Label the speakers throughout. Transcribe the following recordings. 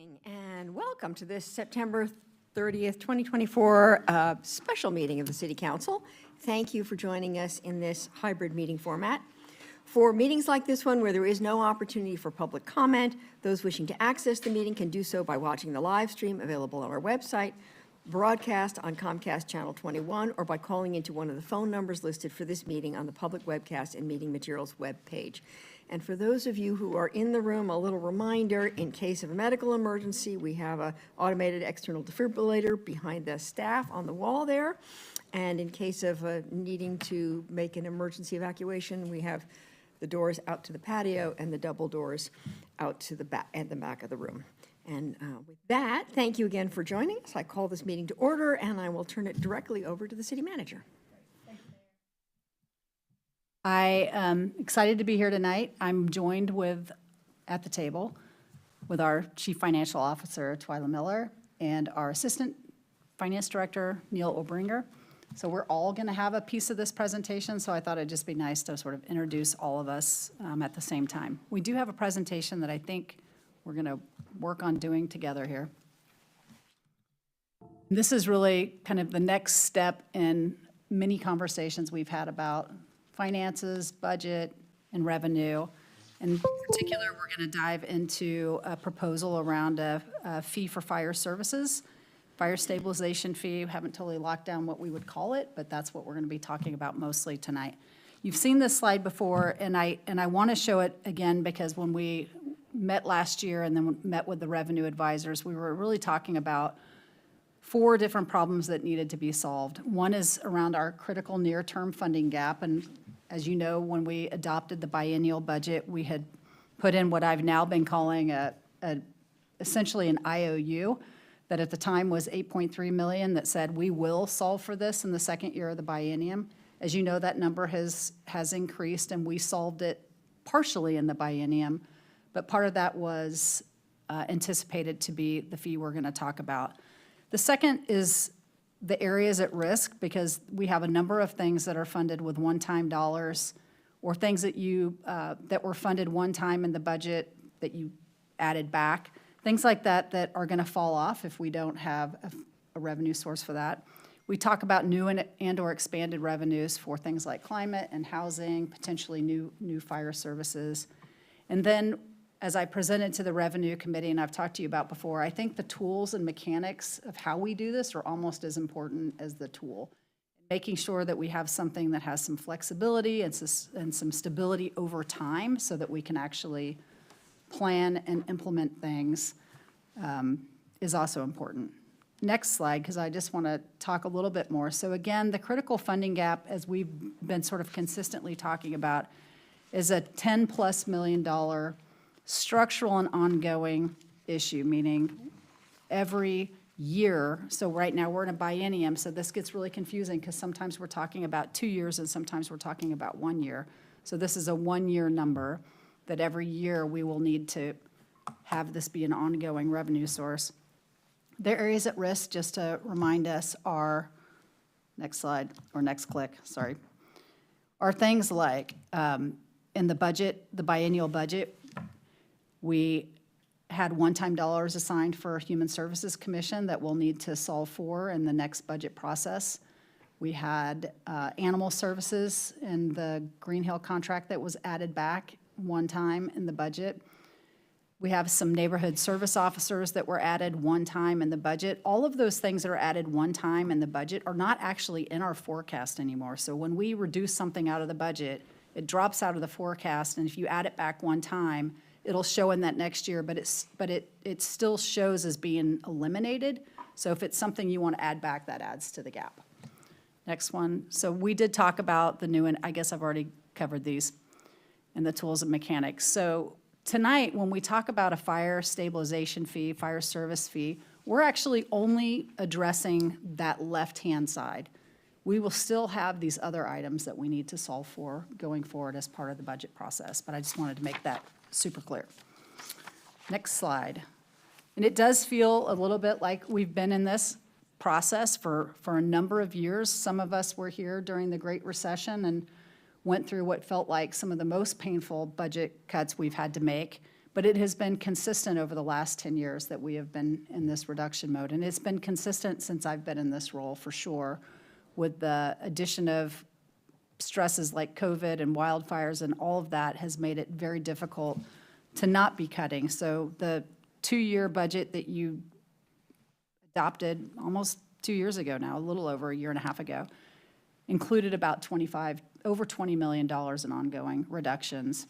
Speaker 1: Evening and welcome to this September 30th, 2024 special meeting of the City Council. Thank you for joining us in this hybrid meeting format. For meetings like this one where there is no opportunity for public comment, those wishing to access the meeting can do so by watching the live stream available on our website, broadcast on Comcast Channel 21, or by calling into one of the phone numbers listed for this meeting on the public webcast and meeting materials webpage. And for those of you who are in the room, a little reminder, in case of a medical emergency, we have an automated external defibrillator behind the staff on the wall there. And in case of needing to make an emergency evacuation, we have the doors out to the patio and the double doors out to the back and the back of the room. And with that, thank you again for joining us. I call this meeting to order, and I will turn it directly over to the city manager.
Speaker 2: I am excited to be here tonight. I'm joined at the table with our Chief Financial Officer, Twyla Miller, and our Assistant Finance Director, Neil Obringer. So we're all going to have a piece of this presentation, so I thought it'd just be nice to sort of introduce all of us at the same time. We do have a presentation that I think we're going to work on doing together here. This is really kind of the next step in many conversations we've had about finances, budget, and revenue. In particular, we're going to dive into a proposal around a fee for fire services, fire stabilization fee. We haven't totally locked down what we would call it, but that's what we're going to be talking about mostly tonight. You've seen this slide before, and I want to show it again because when we met last year and then met with the revenue advisors, we were really talking about 4 different problems that needed to be solved. One is around our critical near-term funding gap, and as you know, when we adopted the biennial budget, we had put in what I've now been calling essentially an IOU that at the time was $8.3 million that said we will solve for this in the second year of the biennium. As you know, that number has increased, and we solved it partially in the biennium, but part of that was anticipated to be the fee we're going to talk about. The second is the areas at risk, because we have a number of things that are funded with one-time dollars or things that were funded one time in the budget that you added back, things like that that are going to fall off if we don't have a revenue source for that. We talk about new and or expanded revenues for things like climate and housing, potentially new fire services. And then as I presented to the Revenue Committee, and I've talked to you about before, I think the tools and mechanics of how we do this are almost as important as the tool. Making sure that we have something that has some flexibility and some stability over time so that we can actually plan and implement things is also important. Next slide, because I just want to talk a little bit more. So again, the critical funding gap, as we've been sort of consistently talking about, is a $10+ million structural and ongoing issue, meaning every year. So right now we're in a biennium, so this gets really confusing because sometimes we're talking about 2 years and sometimes we're talking about 1 year. So this is a 1-year number that every year we will need to have this be an ongoing revenue source. The areas at risk, just to remind us, are, next slide, or next click, sorry, are things like in the budget, the biennial budget, we had one-time dollars assigned for Human Services Commission that we'll need to solve for in the next budget process. We had animal services in the Green Hill contract that was added back one time in the budget. We have some neighborhood service officers that were added one time in the budget. All of those things that are added one time in the budget are not actually in our forecast anymore. So when we reduce something out of the budget, it drops out of the forecast, and if you add it back one time, it'll show in that next year, but it still shows as being eliminated. So if it's something you want to add back, that adds to the gap. Next one. So we did talk about the new, and I guess I've already covered these, and the tools and mechanics. So tonight, when we talk about a fire stabilization fee, fire service fee, we're actually only addressing that left-hand side. We will still have these other items that we need to solve for going forward as part of the budget process, but I just wanted to make that super clear. Next slide. And it does feel a little bit like we've been in this process for a number of years. Some of us were here during the Great Recession and went through what felt like some of the most painful budget cuts we've had to make. But it has been consistent over the last 10 years that we have been in this reduction mode. And it's been consistent since I've been in this role, for sure, with the addition of stresses like COVID and wildfires, and all of that has made it very difficult to not be cutting. So the 2-year budget that you adopted almost 2 years ago now, a little over a year and a half ago, included about over $20 million in ongoing reductions.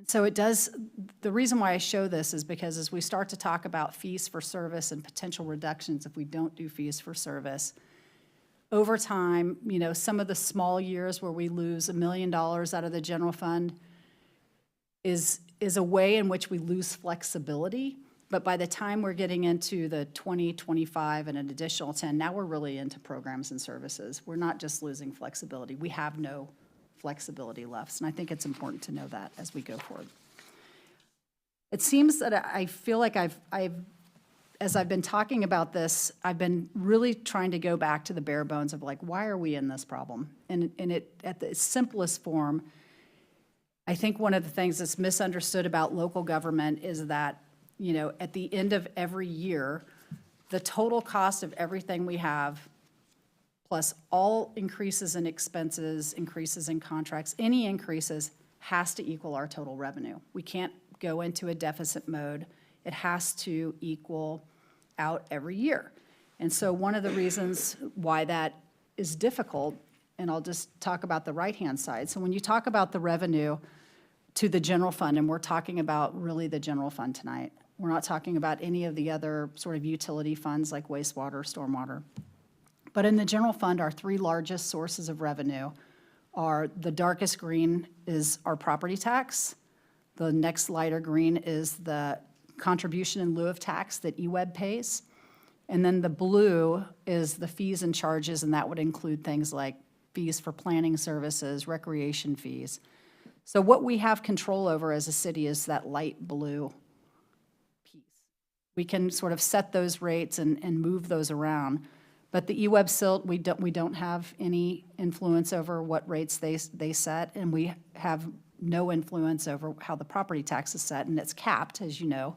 Speaker 2: So it does, the reason why I show this is because as we start to talk about fees for service and potential reductions if we don't do fees for service, over time, some of the small years where we lose $1 million out of the general fund is a way in which we lose flexibility. But by the time we're getting into the 20, 25, and an additional 10, now we're really into programs and services. We're not just losing flexibility. We have no flexibility left. And I think it's important to know that as we go forward. It seems that I feel like as I've been talking about this, I've been really trying to go back to the bare bones of like, why are we in this problem? And it, at the simplest form, I think one of the things that's misunderstood about local government is that, at the end of every year, the total cost of everything we have, plus all increases in expenses, increases in contracts, any increases, has to equal our total revenue. We can't go into a deficit mode. It has to equal out every year. And so one of the reasons why that is difficult, and I'll just talk about the right-hand side. So when you talk about the revenue to the general fund, and we're talking about really the general fund tonight, we're not talking about any of the other sort of utility funds like wastewater, stormwater. But in the general fund, our 3 largest sources of revenue are, the darkest green is our property tax, the next lighter green is the contribution in lieu of tax that EWEB pays, and then the blue is the fees and charges, and that would include things like fees for planning services, recreation fees. So what we have control over as a city is that light blue piece. We can sort of set those rates and move those around. But the EWEB SILT, we don't have any influence over what rates they set, and we have no influence over how the property tax is set, and it's capped, as you know,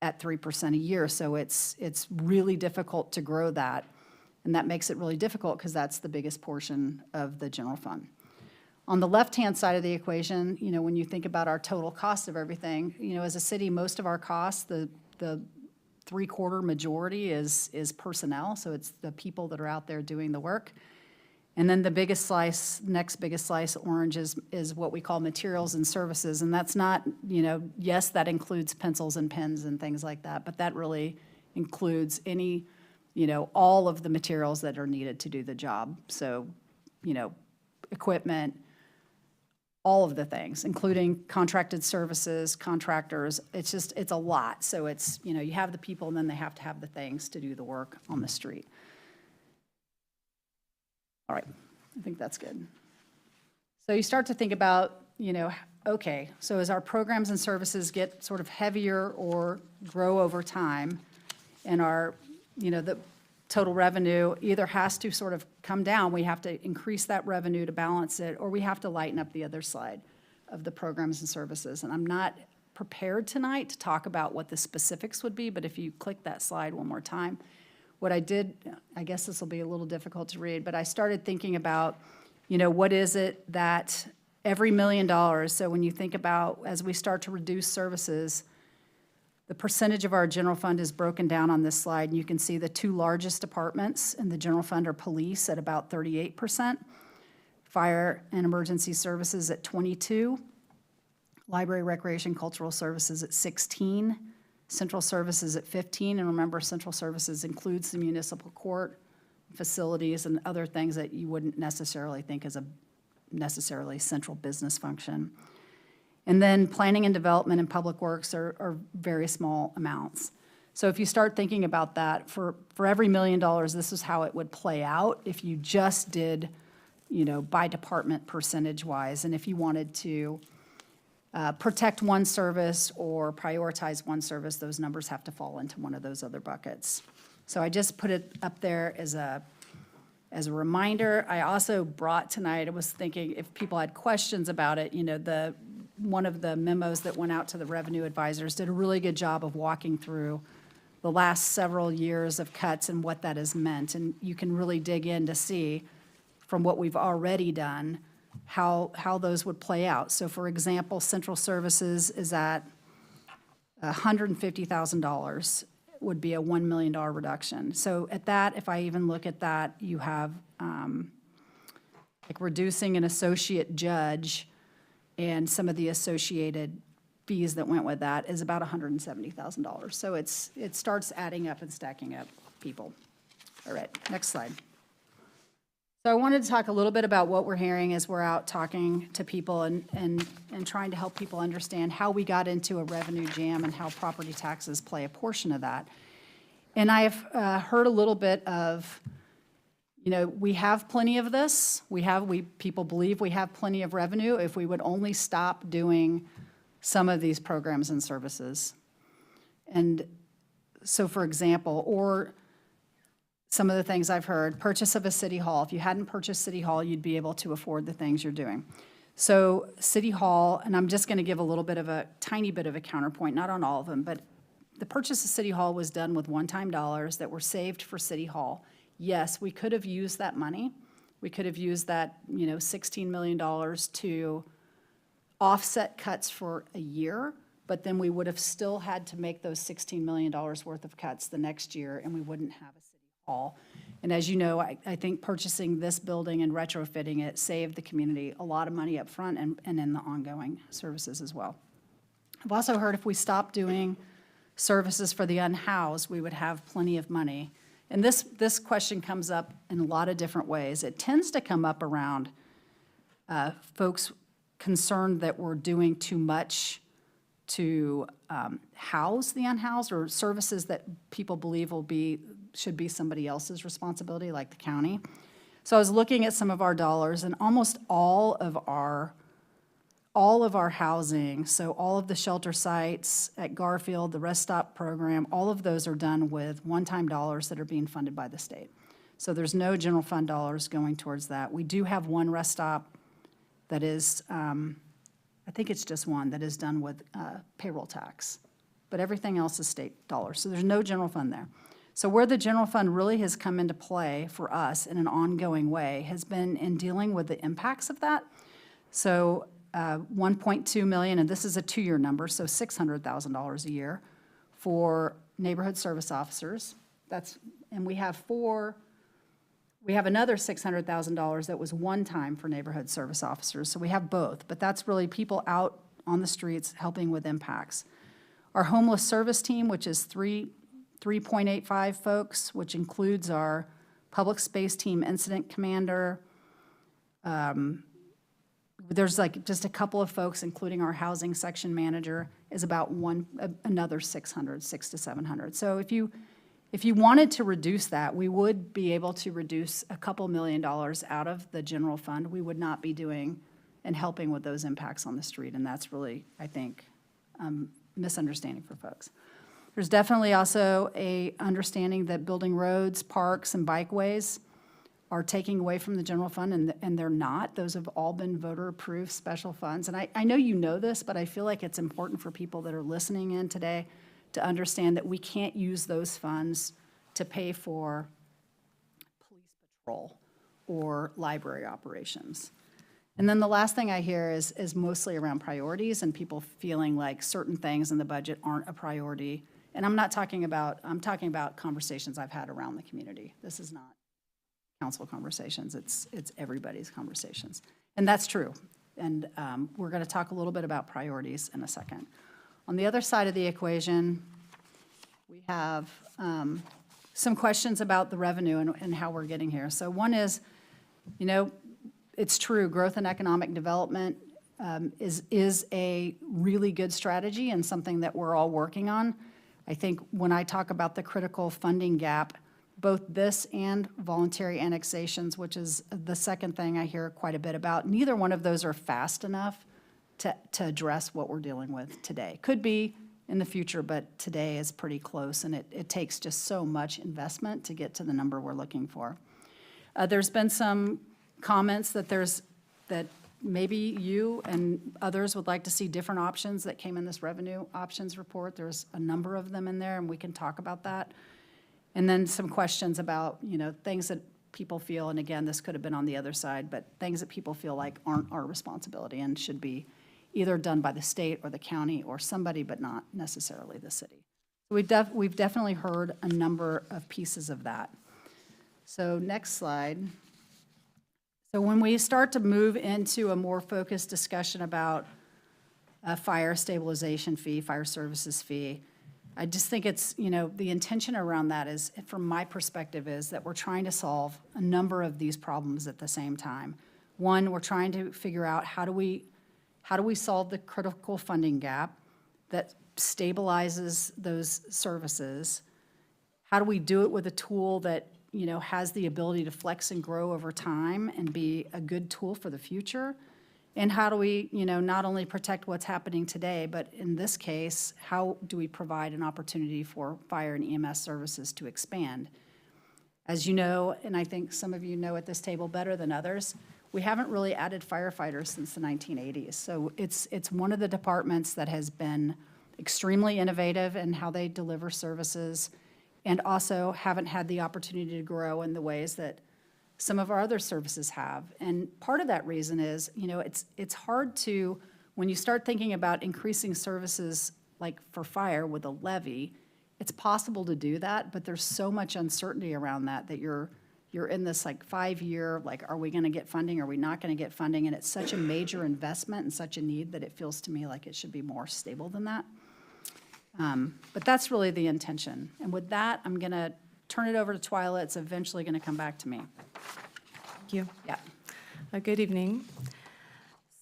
Speaker 2: at 3% a year. So it's really difficult to grow that, and that makes it really difficult because that's the biggest portion of the general fund. On the left-hand side of the equation, when you think about our total cost of everything, as a city, most of our costs, the 3/4 majority is personnel, so it's the people that are out there doing the work. And then the biggest slice, next biggest slice, orange, is what we call materials and services. And that's not, yes, that includes pencils and pens and things like that, but that really includes any, all of the materials that are needed to do the job. So, equipment, all of the things, including contracted services, contractors. It's a lot. So it's, you have the people and then they have to have the things to do the work on the street. All right, I think that's good. So you start to think about, okay, so as our programs and services get sort of heavier or grow over time, and our, the total revenue either has to sort of come down, we have to increase that revenue to balance it, or we have to lighten up the other side of the programs and services. And I'm not prepared tonight to talk about what the specifics would be, but if you click that slide one more time, what I did, I guess this will be a little difficult to read, but I started thinking about, what is it that every $1 million, so when you think about, as we start to reduce services, the percentage of our general fund is broken down on this slide, and you can see the 2 largest departments in the general fund are police at about 38%, fire and emergency services at 22%, library, recreation, cultural services at 16%, central services at 15%, and remember, central services includes the municipal court, facilities, and other things that you wouldn't necessarily think as a necessarily central business function. And then planning and development and public works are very small amounts. So if you start thinking about that, for every $1 million, this is how it would play out if you just did, by department percentage-wise, and if you wanted to protect one service or prioritize one service, those numbers have to fall into one of those other buckets. So I just put it up there as a reminder. I also brought tonight, I was thinking if people had questions about it, the one of the memos that went out to the revenue advisors did a really good job of walking through the last several years of cuts and what that has meant. And you can really dig in to see from what we've already done, how those would play out. So for example, central services is at $150,000 would be a $1 million reduction. So at that, if I even look at that, you have like reducing an associate judge and some of the associated fees that went with that is about $170,000. So it starts adding up and stacking up, people. All right, next slide. So I wanted to talk a little bit about what we're hearing as we're out talking to people and trying to help people understand how we got into a revenue jam and how property taxes play a portion of that. And I've heard a little bit of, you know, we have plenty of this. People believe we have plenty of revenue if we would only stop doing some of these programs and services. And so, for example, or some of the things I've heard, purchase of a city hall. If you hadn't purchased city hall, you'd be able to afford the things you're doing. So city hall, and I'm just going to give a little bit of a tiny bit of a counterpoint, not on all of them, but the purchase of city hall was done with one-time dollars that were saved for city hall. Yes, we could have used that money. We could have used that, you know, $16 million to offset cuts for a year, but then we would have still had to make those $16 million worth of cuts the next year, and we wouldn't have a city hall. And as you know, I think purchasing this building and retrofitting it saved the community a lot of money up front and in the ongoing services as well. I've also heard if we stopped doing services for the unhoused, we would have plenty of money. And this question comes up in a lot of different ways. It tends to come up around folks concerned that we're doing too much to house the unhoused, or services that people believe should be somebody else's responsibility, like the county. So I was looking at some of our dollars, and almost all of our housing, so all of the shelter sites at Garfield, the Rest Stop program, all of those are done with one-time dollars that are being funded by the state. So there's no general fund dollars going towards that. We do have one Rest Stop that is, I think it's just one, that is done with payroll tax. But everything else is state dollars. So there's no general fund there. So where the general fund really has come into play for us in an ongoing way has been in dealing with the impacts of that. So 1.2 million, and this is a 2-year number, so $600,000 a year for neighborhood service officers. And we have another $600,000 that was one time for neighborhood service officers. So we have both, but that's really people out on the streets helping with impacts. Our homeless service team, which is 3.85 folks, which includes our public space team incident commander. There's like just a couple of folks, including our housing section manager, is about another 600 to 700. So if you wanted to reduce that, we would be able to reduce a couple $1 million out of the general fund. We would not be doing and helping with those impacts on the street, and that's really, I think, misunderstanding for folks. There's definitely also a understanding that building roads, parks, and bikeways are taking away from the general fund, and they're not. Those have all been voter-approved special funds. And I know you know this, but I feel like it's important for people that are listening in today to understand that we can't use those funds to pay for police patrol or library operations. And then the last thing I hear is mostly around priorities and people feeling like certain things in the budget aren't a priority. And I'm talking about conversations I've had around the community. This is not council conversations, it's everybody's conversations. And that's true. And we're going to talk a little bit about priorities in a second. On the other side of the equation, we have some questions about the revenue and how we're getting here. So one is, you know, it's true, growth and economic development is a really good strategy and something that we're all working on. I think when I talk about the critical funding gap, both this and voluntary annexations, which is the second thing I hear quite a bit about, neither one of those are fast enough to address what we're dealing with today. Could be in the future, but today is pretty close, and it takes just so much investment to get to the number we're looking for. There's been some comments that maybe you and others would like to see different options that came in this revenue options report. There's a number of them in there, and we can talk about that. And then some questions about, things that people feel, and again, this could have been on the other side, but things that people feel like aren't our responsibility and should be either done by the state or the county or somebody, but not necessarily the city. We've definitely heard a number of pieces of that. So next slide. So when we start to move into a more focused discussion about a fire stabilization fee, fire services fee, I just think it's, the intention around that is, from my perspective, is that we're trying to solve a number of these problems at the same time. One, we're trying to figure out how do we solve the critical funding gap that stabilizes those services? How do we do it with a tool that, has the ability to flex and grow over time and be a good tool for the future? And how do we, not only protect what's happening today, but in this case, how do we provide an opportunity for fire and EMS services to expand? As you know, and I think some of you know at this table better than others, we haven't really added firefighters since the 1980s. So it's one of the departments that has been extremely innovative in how they deliver services, and also haven't had the opportunity to grow in the ways that some of our other services have. And part of that reason is, it's hard to, when you start thinking about increasing services like for fire with a levy, it's possible to do that, but there's so much uncertainty around that you're in this 5-year, are we gonna get funding, are we not gonna get funding? And it's such a major investment and such a need that it feels to me like it should be more stable than that. But that's really the intention. And with that, I'm gonna turn it over to Twyla. It's eventually gonna come back to me.
Speaker 3: Thank you.
Speaker 2: Yeah.
Speaker 3: Good evening.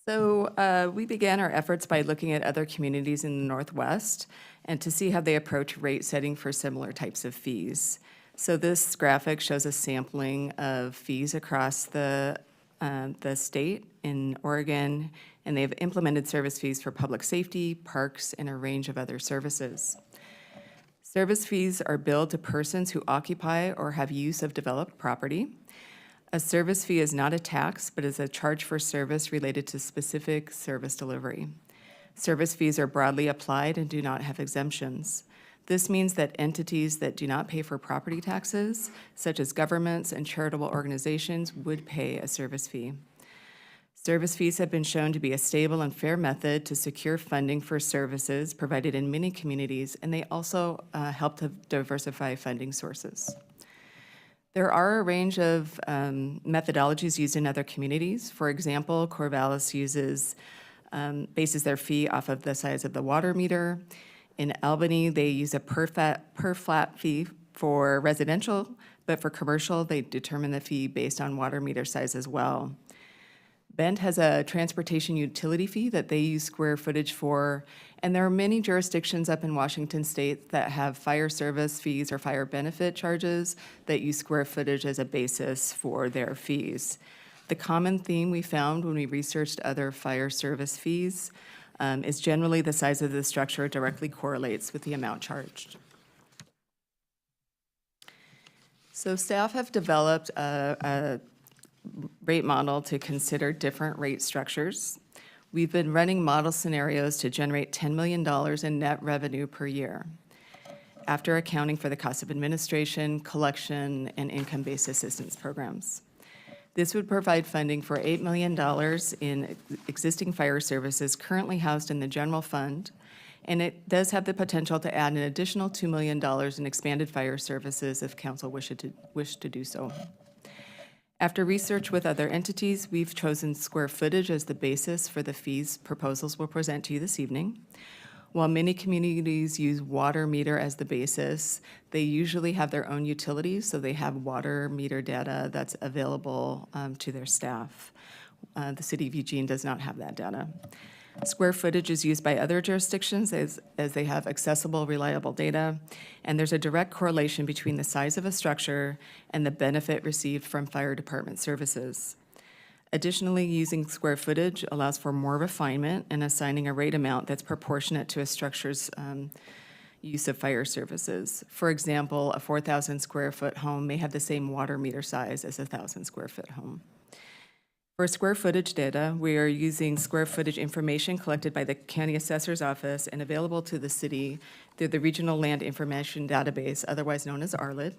Speaker 3: So we began our efforts by looking at other communities in the Northwest and to see how they approach rate setting for similar types of fees. So this graphic shows a sampling of fees across the state in Oregon, and they've implemented service fees for public safety, parks, and a range of other services. Service fees are billed to persons who occupy or have use of developed property. A service fee is not a tax, but is a charge for service related to specific service delivery. Service fees are broadly applied and do not have exemptions. This means that entities that do not pay for property taxes, such as governments and charitable organizations, would pay a service fee. Service fees have been shown to be a stable and fair method to secure funding for services provided in many communities, and they also help to diversify funding sources. There are a range of methodologies used in other communities. For example, Corvallis bases their fee off of the size of the water meter. In Albany, they use a per flat fee for residential, but for commercial, they determine the fee based on water meter size as well. Bend has a transportation utility fee that they use square footage for, and there are many jurisdictions up in Washington state that have fire service fees or fire benefit charges that use square footage as a basis for their fees. The common theme we found when we researched other fire service fees is generally the size of the structure directly correlates with the amount charged. So staff have developed a rate model to consider different rate structures. We've been running model scenarios to generate $10 million in net revenue per year, after accounting for the cost of administration, collection, and income-based assistance programs. This would provide funding for $8 million in existing fire services currently housed in the general fund, and it does have the potential to add an additional $2 million in expanded fire services if council wish to do so. After research with other entities, we've chosen square footage as the basis for the fees proposals we'll present to you this evening. While many communities use water meter as the basis, they usually have their own utilities, so they have water meter data that's available to their staff. The City of Eugene does not have that data. Square footage is used by other jurisdictions as they have accessible, reliable data, and there's a direct correlation between the size of a structure and the benefit received from fire department services. Additionally, using square footage allows for more refinement in assigning a rate amount that's proportionate to a structure's use of fire services. For example, a 4,000 square foot home may have the same water meter size as a 1,000 square foot home. For square footage data, we are using square footage information collected by the County Assessor's Office and available to the city through the Regional Land Information Database, otherwise known as RLID.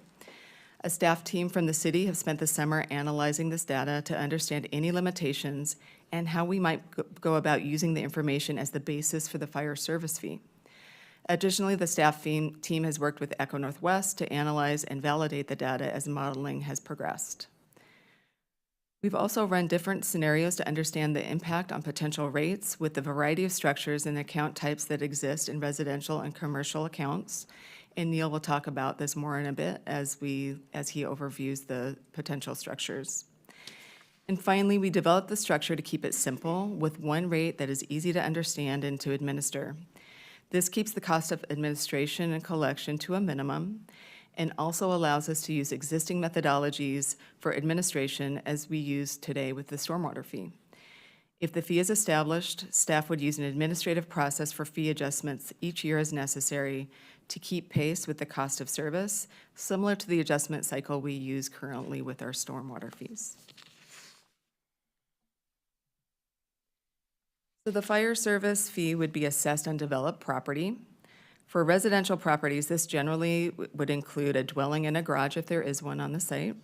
Speaker 3: A staff team from the city have spent the summer analyzing this data to understand any limitations and how we might go about using the information as the basis for the fire service fee. Additionally, the staff team has worked with Echo Northwest to analyze and validate the data as modeling has progressed. We've also run different scenarios to understand the impact on potential rates with the variety of structures and account types that exist in residential and commercial accounts. And Neil will talk about this more in a bit as he overviews the potential structures. And finally, we developed the structure to keep it simple with one rate that is easy to understand and to administer. This keeps the cost of administration and collection to a minimum and also allows us to use existing methodologies for administration as we use today with the stormwater fee. If the fee is established, staff would use an administrative process for fee adjustments each year as necessary to keep pace with the cost of service, similar to the adjustment cycle we use currently with our stormwater fees. So the fire service fee would be assessed on developed property. For residential properties, this generally would include a dwelling and a garage if there is one on the site.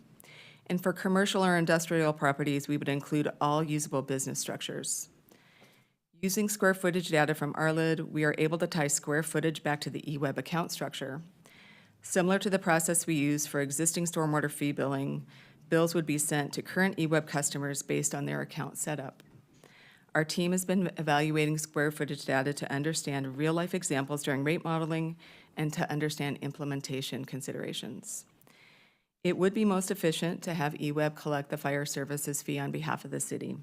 Speaker 3: And for commercial or industrial properties, we would include all usable business structures. Using square footage data from RLID, we are able to tie square footage back to the eWeb account structure. Similar to the process we use for existing stormwater fee billing, bills would be sent to current eWeb customers based on their account setup. Our team has been evaluating square footage data to understand real-life examples during rate modeling and to understand implementation considerations. It would be most efficient to have eWeb collect the fire services fee on behalf of the city.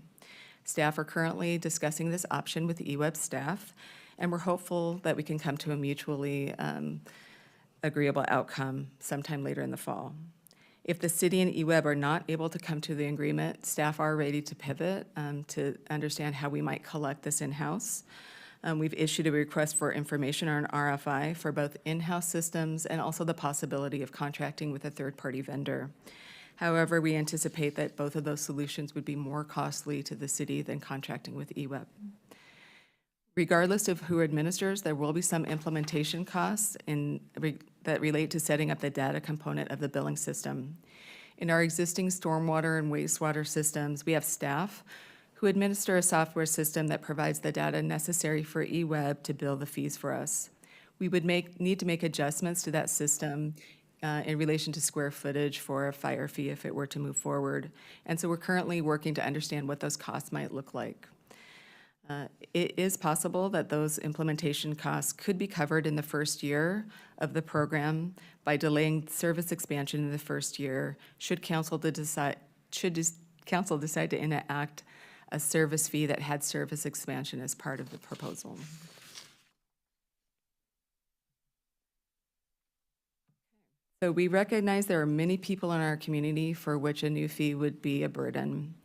Speaker 3: Staff are currently discussing this option with eWeb staff, and we're hopeful that we can come to a mutually agreeable outcome sometime later in the fall. If the city and eWeb are not able to come to the agreement, staff are ready to pivot to understand how we might collect this in-house. We've issued a request for information or an RFI for both in-house systems and also the possibility of contracting with a third-party vendor. However, we anticipate that both of those solutions would be more costly to the city than contracting with eWeb. Regardless of who administers, there will be some implementation costs that relate to setting up the data component of the billing system. In our existing stormwater and wastewater systems, we have staff who administer a software system that provides the data necessary for eWeb to bill the fees for us. We would need to make adjustments to that system in relation to square footage for a fire fee if it were to move forward. And so we're currently working to understand what those costs might look like. It is possible that those implementation costs could be covered in the first year of the program by delaying service expansion in the first year, should council decide to enact a service fee that had service expansion as part of the proposal. So we recognize there are many people in our community for which a new fee would be a burden.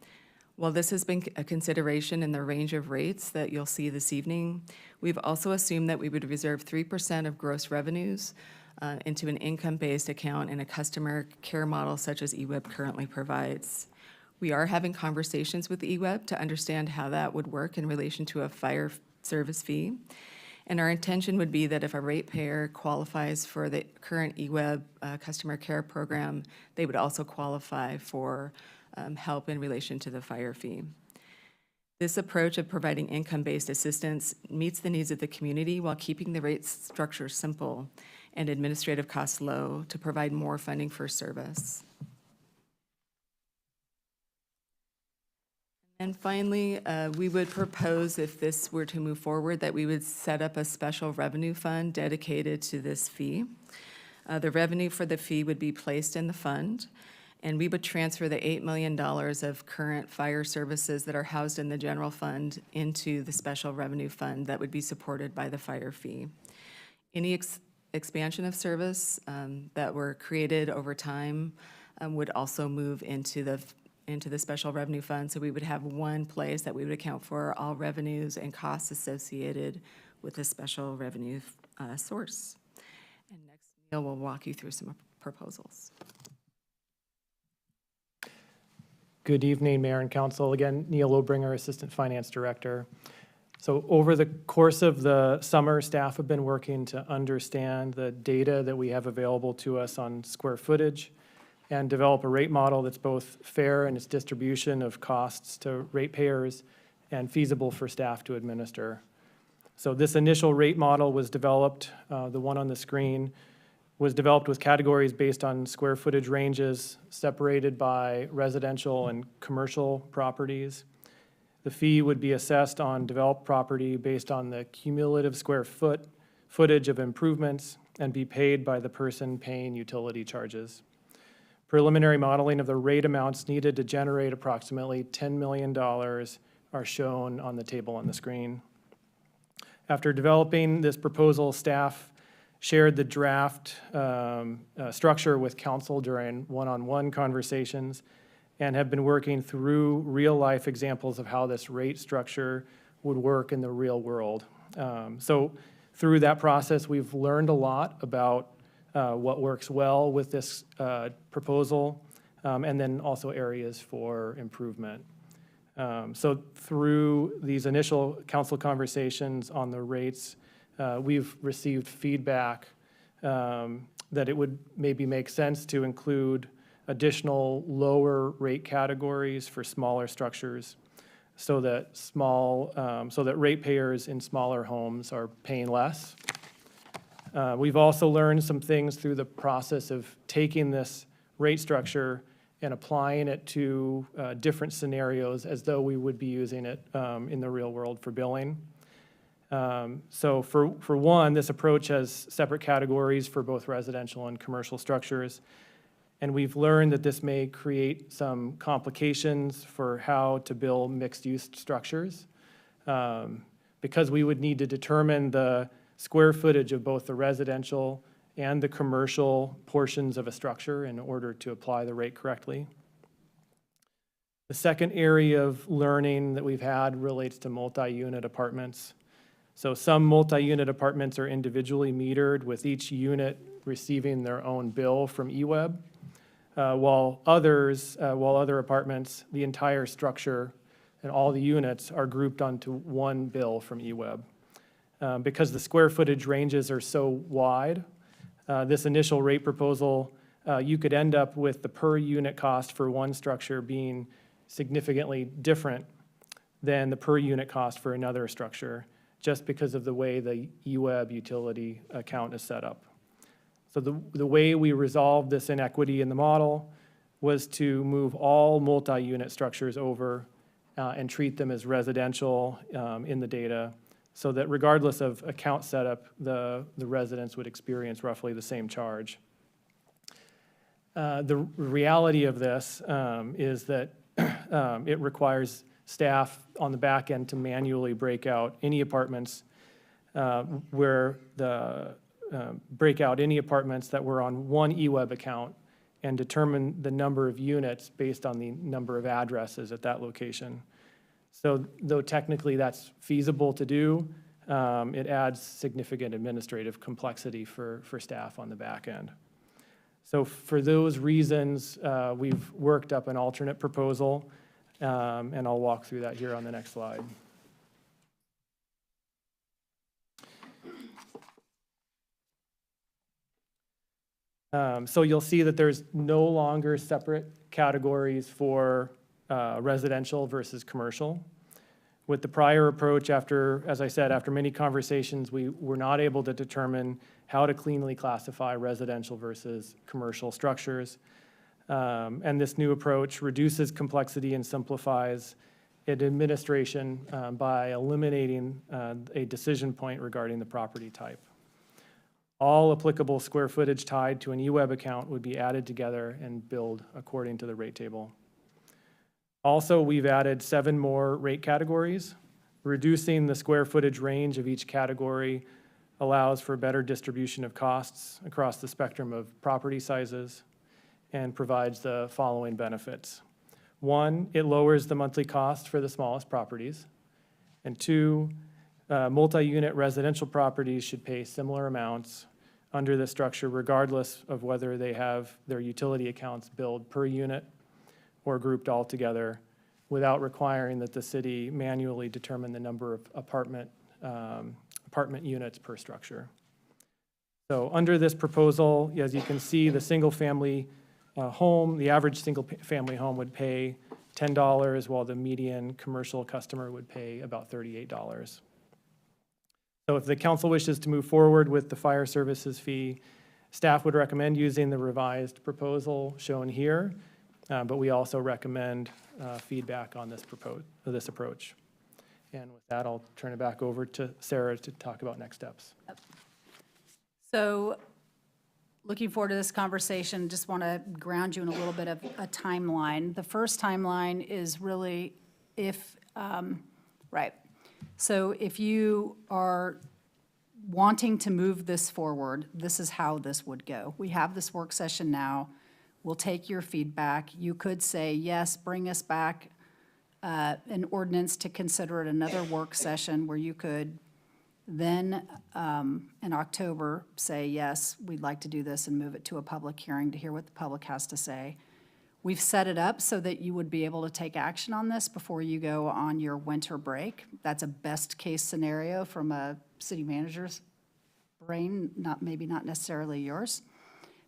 Speaker 3: While this has been a consideration in the range of rates that you'll see this evening, we've also assumed that we would reserve 3% of gross revenues into an income-based account in a customer care model such as eWeb currently provides. We are having conversations with eWeb to understand how that would work in relation to a fire service fee. And our intention would be that if a ratepayer qualifies for the current eWeb customer care program, they would also qualify for help in relation to the fire fee. This approach of providing income-based assistance meets the needs of the community while keeping the rate structure simple and administrative costs low to provide more funding for service. And finally, we would propose, if this were to move forward, that we would set up a special revenue fund dedicated to this fee. The revenue for the fee would be placed in the fund, and we would transfer the $8 million of current fire services that are housed in the general fund into the special revenue fund that would be supported by the fire fee. Any expansion of service that were created over time would also move into the special revenue fund, so we would have one place that we would account for all revenues and costs associated with the special revenue source. And next, Neil will walk you through some proposals.
Speaker 4: Good evening, Mayor and Council. Again, Neil Obringer, Assistant Finance Director. So over the course of the summer, staff have been working to understand the data that we have available to us on square footage and develop a rate model that's both fair in its distribution of costs to ratepayers and feasible for staff to administer. So this initial rate model was developed, the one on the screen, was developed with categories based on square footage ranges separated by residential and commercial properties. The fee would be assessed on developed property based on the cumulative footage of improvements and be paid by the person paying utility charges. Preliminary modeling of the rate amounts needed to generate approximately $10 million are shown on the table on the screen. After developing this proposal, staff shared the draft structure with council during one-on-one conversations and have been working through real-life examples of how this rate structure would work in the real world. So through that process, we've learned a lot about what works well with this proposal, and then also areas for improvement. So through these initial council conversations on the rates, we've received feedback that it would maybe make sense to include additional lower rate categories for smaller structures so that ratepayers in smaller homes are paying less. We've also learned some things through the process of taking this rate structure and applying it to different scenarios as though we would be using it in the real world for billing. So for one, this approach has separate categories for both residential and commercial structures. And we've learned that this may create some complications for how to bill mixed-use structures, because we would need to determine the square footage of both the residential and the commercial portions of a structure in order to apply the rate correctly. The second area of learning that we've had relates to multi-unit apartments. So some multi-unit apartments are individually metered, with each unit receiving their own bill from eWeb, while other apartments, the entire structure and all the units are grouped onto one bill from eWeb. Because the square footage ranges are so wide, this initial rate proposal, you could end up with the per unit cost for one structure being significantly different than the per unit cost for another structure, just because of the way the eWeb utility account is set up. So the way we resolved this inequity in the model was to move all multi-unit structures over and treat them as residential in the data, so that regardless of account setup, the residents would experience roughly the same charge. The reality of this is that it requires staff on the back end to manually break out any apartments any apartments that were on one eWeb account and determine the number of units based on the number of addresses at that location. So though technically that's feasible to do, it adds significant administrative complexity for staff on the back end. So for those reasons, we've worked up an alternate proposal, and I'll walk through that here on the next slide. So you'll see that there's no longer separate categories for residential versus commercial. With the prior approach, as I said, after many conversations, we were not able to determine how to cleanly classify residential versus commercial structures. And this new approach reduces complexity and simplifies administration by eliminating a decision point regarding the property type. All applicable square footage tied to an eWeb account would be added together and billed according to the rate table. Also, we've added 7 more rate categories. Reducing the square footage range of each category allows for better distribution of costs across the spectrum of property sizes and provides the following benefits. 1, it lowers the monthly cost for the smallest properties. And 2, multi-unit residential properties should pay similar amounts under the structure regardless of whether they have their utility accounts billed per unit or grouped all together without requiring that the city manually determine the number of apartment units per structure. So under this proposal, as you can see, the single-family home, the average single-family home would pay $10, while the median commercial customer would pay about $38. So if the council wishes to move forward with the fire services fee, staff would recommend using the revised proposal shown here, but we also recommend feedback on this approach. And with that, I'll turn it back over to Sarah to talk about next steps.
Speaker 2: So looking forward to this conversation, just want to ground you in a little bit of a timeline. The first timeline is really if, right. So if you are wanting to move this forward, this is how this would go. We have this work session now. We'll take your feedback. You could say, yes, bring us back an ordinance to consider at another work session where you could then in October say, yes, we'd like to do this and move it to a public hearing to hear what the public has to say. We've set it up so that you would be able to take action on this before you go on your winter break. That's a best case scenario from a city manager's brain, maybe not necessarily yours,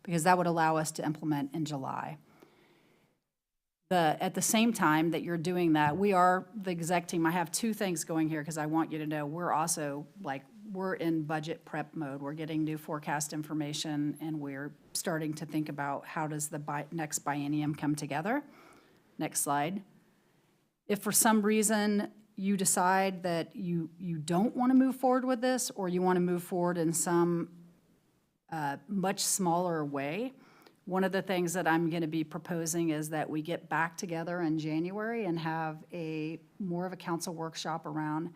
Speaker 2: because that would allow us to implement in July. At the same time that you're doing that, we are, the exec team, I have two things going here because I want you to know we're also we're in budget prep mode. We're getting new forecast information and we're starting to think about how does the next biennium come together. Next slide. If for some reason you decide that you don't want to move forward with this, or you want to move forward in some much smaller way, one of the things that I'm going to be proposing is that we get back together in January and have more of a council workshop around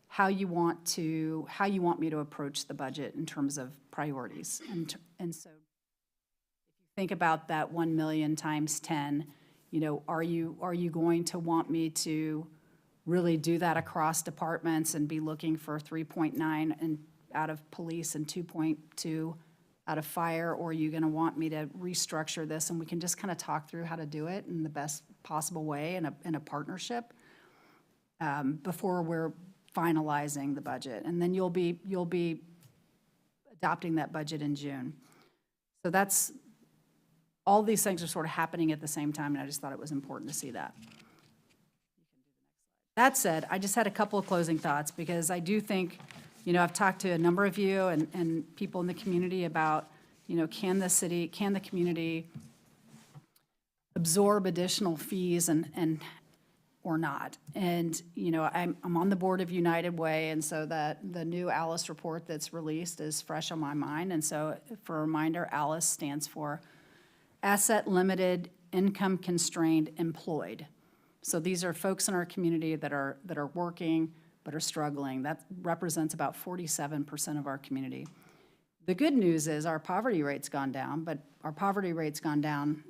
Speaker 2: how you want me to approach the budget in terms of priorities. And so if you think about that 1 million times 10, are you going to want me to really do that across departments and be looking for 3.9 and out of police and 2.2 out of fire, or are you going to want me to restructure this and we can just kind of talk through how to do it in the best possible way in a partnership before we're finalizing the budget? And then you'll be adopting that budget in June. So that's, all these things are sort of happening at the same time, and I just thought it was important to see that. That said, I just had a couple of closing thoughts, because I do think, I've talked to a number of you and people in the community about, can the community absorb additional fees and or not? And, I'm on the board of United Way, and so that the new ALICE report that's released is fresh on my mind. And so for a reminder, ALICE stands for Asset Limited, Income Constrained, Employed. So these are folks in our community that are working but are struggling. That represents about 47% of our community. The good news is our poverty rate's gone down, but our poverty rate's gone down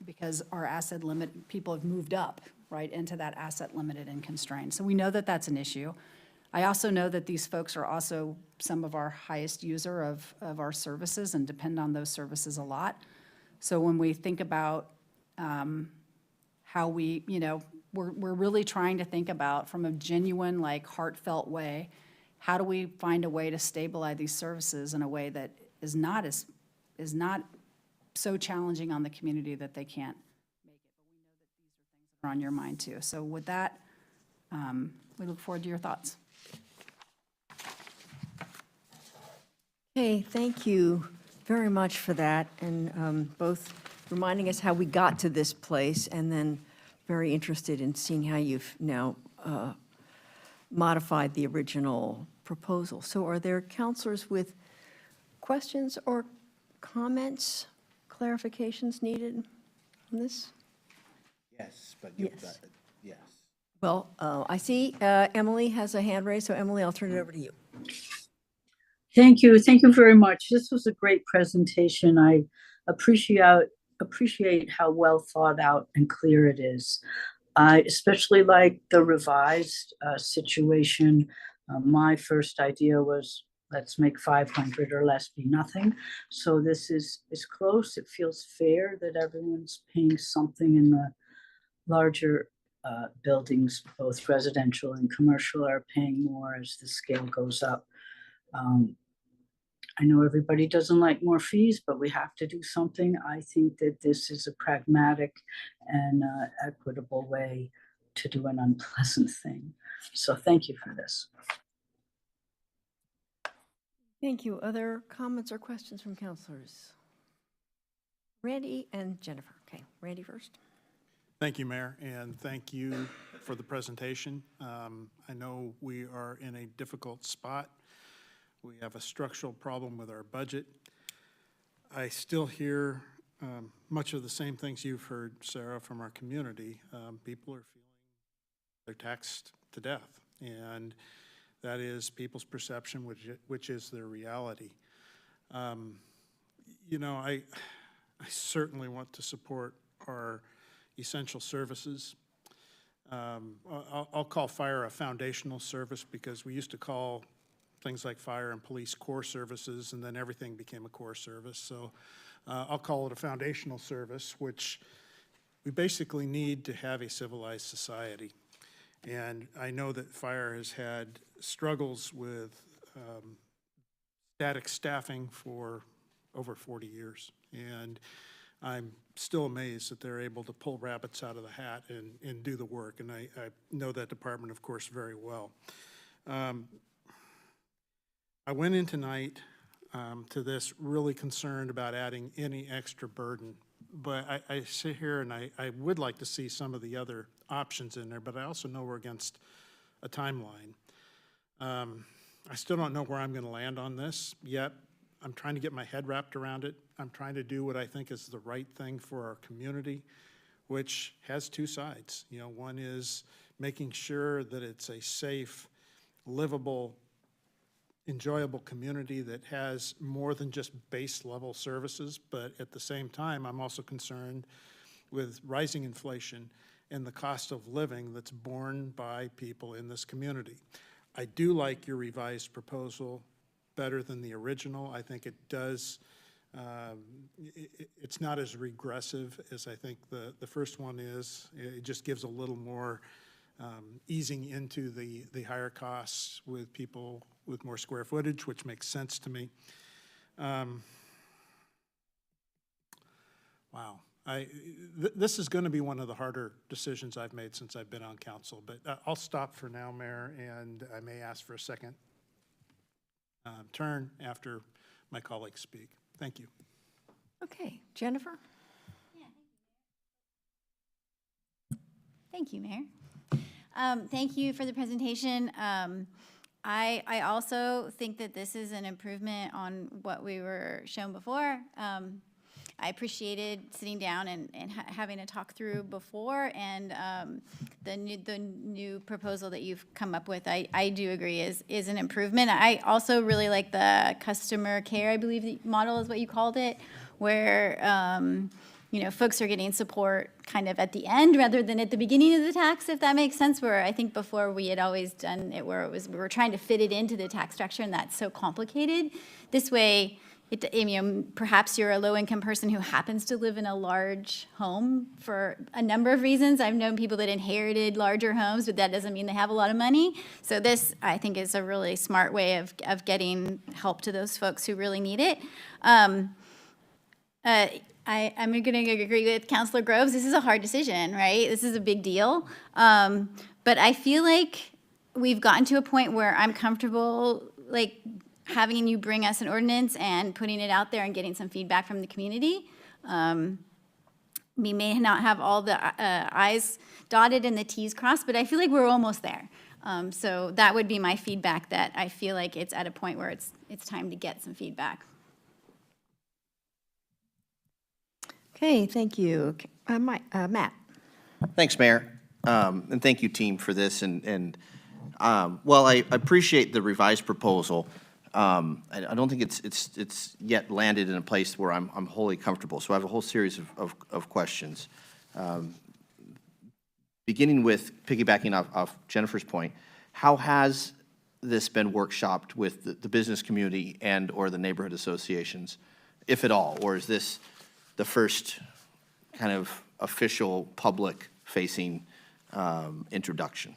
Speaker 2: because our asset limit, people have moved up, right, into that asset limited and constrained. So we know that that's an issue. I also know that these folks are also some of our highest user of our services and depend on those services a lot. So when we think about how we, we're really trying to think about, from a genuine, heartfelt way, how do we find a way to stabilize these services in a way that is not so challenging on the community that they can't make it. But we know that these are things that are on your mind too. So with that, we look forward to your thoughts.
Speaker 1: Okay, thank you very much for that, and both reminding us how we got to this place, and then very interested in seeing how you've now modified the original proposal. So are there counselors with questions or comments, clarifications needed on this?
Speaker 5: Yes, but you've
Speaker 1: Yes.
Speaker 5: got, yes.
Speaker 1: Well, I see Emily has a hand raised, so Emily, I'll turn it over to you.
Speaker 6: Thank you. Thank you very much. This was a great presentation. I appreciate how well thought out and clear it is. I especially like the revised situation. My first idea was, let's make 500 or less be nothing. So this is close. It feels fair that everyone's paying something in larger buildings, both residential and commercial, are paying more as the scale goes up. I know everybody doesn't like more fees, but we have to do something. I think that this is a pragmatic and equitable way to do an unpleasant thing. So thank you for this.
Speaker 1: Thank you. Other comments or questions from counselors? Randy and Jennifer. Okay, Randy first.
Speaker 7: Thank you, Mayor, and thank you for the presentation. I know we are in a difficult spot. We have a structural problem with our budget. I still hear much of the same things you've heard, Sarah, from our community. People are feeling they're taxed to death, and that is people's perception, which is their reality. You know, I certainly want to support our essential services. I'll call fire a foundational service because we used to call things like fire and police core services, and then everything became a core service. So I'll call it a foundational service, which we basically need to have a civilized society. And I know that fire has had struggles with static staffing for over 40 years. And I'm still amazed that they're able to pull rabbits out of the hat and do the work. And I know that department, of course, very well. I went in tonight to this really concerned about adding any extra burden. But I sit here and I would like to see some of the other options in there, but I also know we're against a timeline. I still don't know where I'm going to land on this yet. I'm trying to get my head wrapped around it. I'm trying to do what I think is the right thing for our community, which has two sides. You know, one is making sure that it's a safe, livable, enjoyable community that has more than just base level services, but at the same time, I'm also concerned with rising inflation and the cost of living that's borne by people in this community. I do like your revised proposal better than the original. I think it does, it's not as regressive as I think the first one is. It just gives a little more easing into the higher costs with people with more square footage, which makes sense to me. Wow. This is going to be one of the harder decisions I've made since I've been on council, but I'll stop for now, Mayor, and I may ask for a second turn after my colleagues speak. Thank you.
Speaker 1: Okay, Jennifer?
Speaker 8: Thank you, Mayor. Thank you for the presentation. I also think that this is an improvement on what we were shown before. I appreciated sitting down and having a talk through before, and the new proposal that you've come up with, I do agree is an improvement. I also really like the customer care, I believe the model is what you called it, where you know, folks are getting support kind of at the end rather than at the beginning of the tax, if that makes sense, where I think before we had always done it where we were trying to fit it into the tax structure, and that's so complicated. This way, you know, perhaps you're a low-income person who happens to live in a large home for a number of reasons. I've known people that inherited larger homes, but that doesn't mean they have a lot of money. So this, I think, is a really smart way of getting help to those folks who really need it. I'm going to agree with Councilor Groves. This is a hard decision, right? This is a big deal. But I feel like we've gotten to a point where I'm comfortable, like, having you bring us an ordinance and putting it out there and getting some feedback from the community. We may not have all the I's dotted and the T's crossed, but I feel like we're almost there. So that would be my feedback, that I feel like it's at a point where it's time to get some feedback.
Speaker 1: Okay, thank you. Matt?
Speaker 5: Thanks, Mayor. And thank you, team, for this. Well, I appreciate the revised proposal. I don't think it's yet landed in a place where I'm wholly comfortable. So I have a whole series of questions. Beginning with piggybacking off Jennifer's point, how has this been workshopped with the business community and or the neighborhood associations, if at all? Or is this the first kind of official public facing introduction?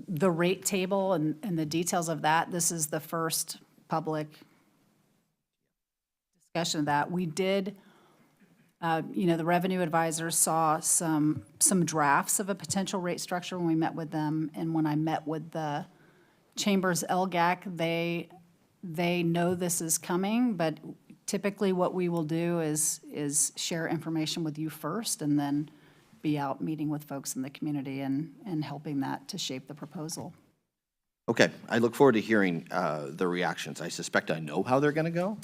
Speaker 2: The rate table and the details of that, this is the first public discussion of that. We did, the revenue advisors saw some drafts of a potential rate structure when we met with them. And when I met with the Chambers LGAC, they know this is coming, but typically what we will do is share information with you first and then be out meeting with folks in the community and helping that to shape the proposal.
Speaker 5: Okay, I look forward to hearing the reactions. I suspect I know how they're going to go,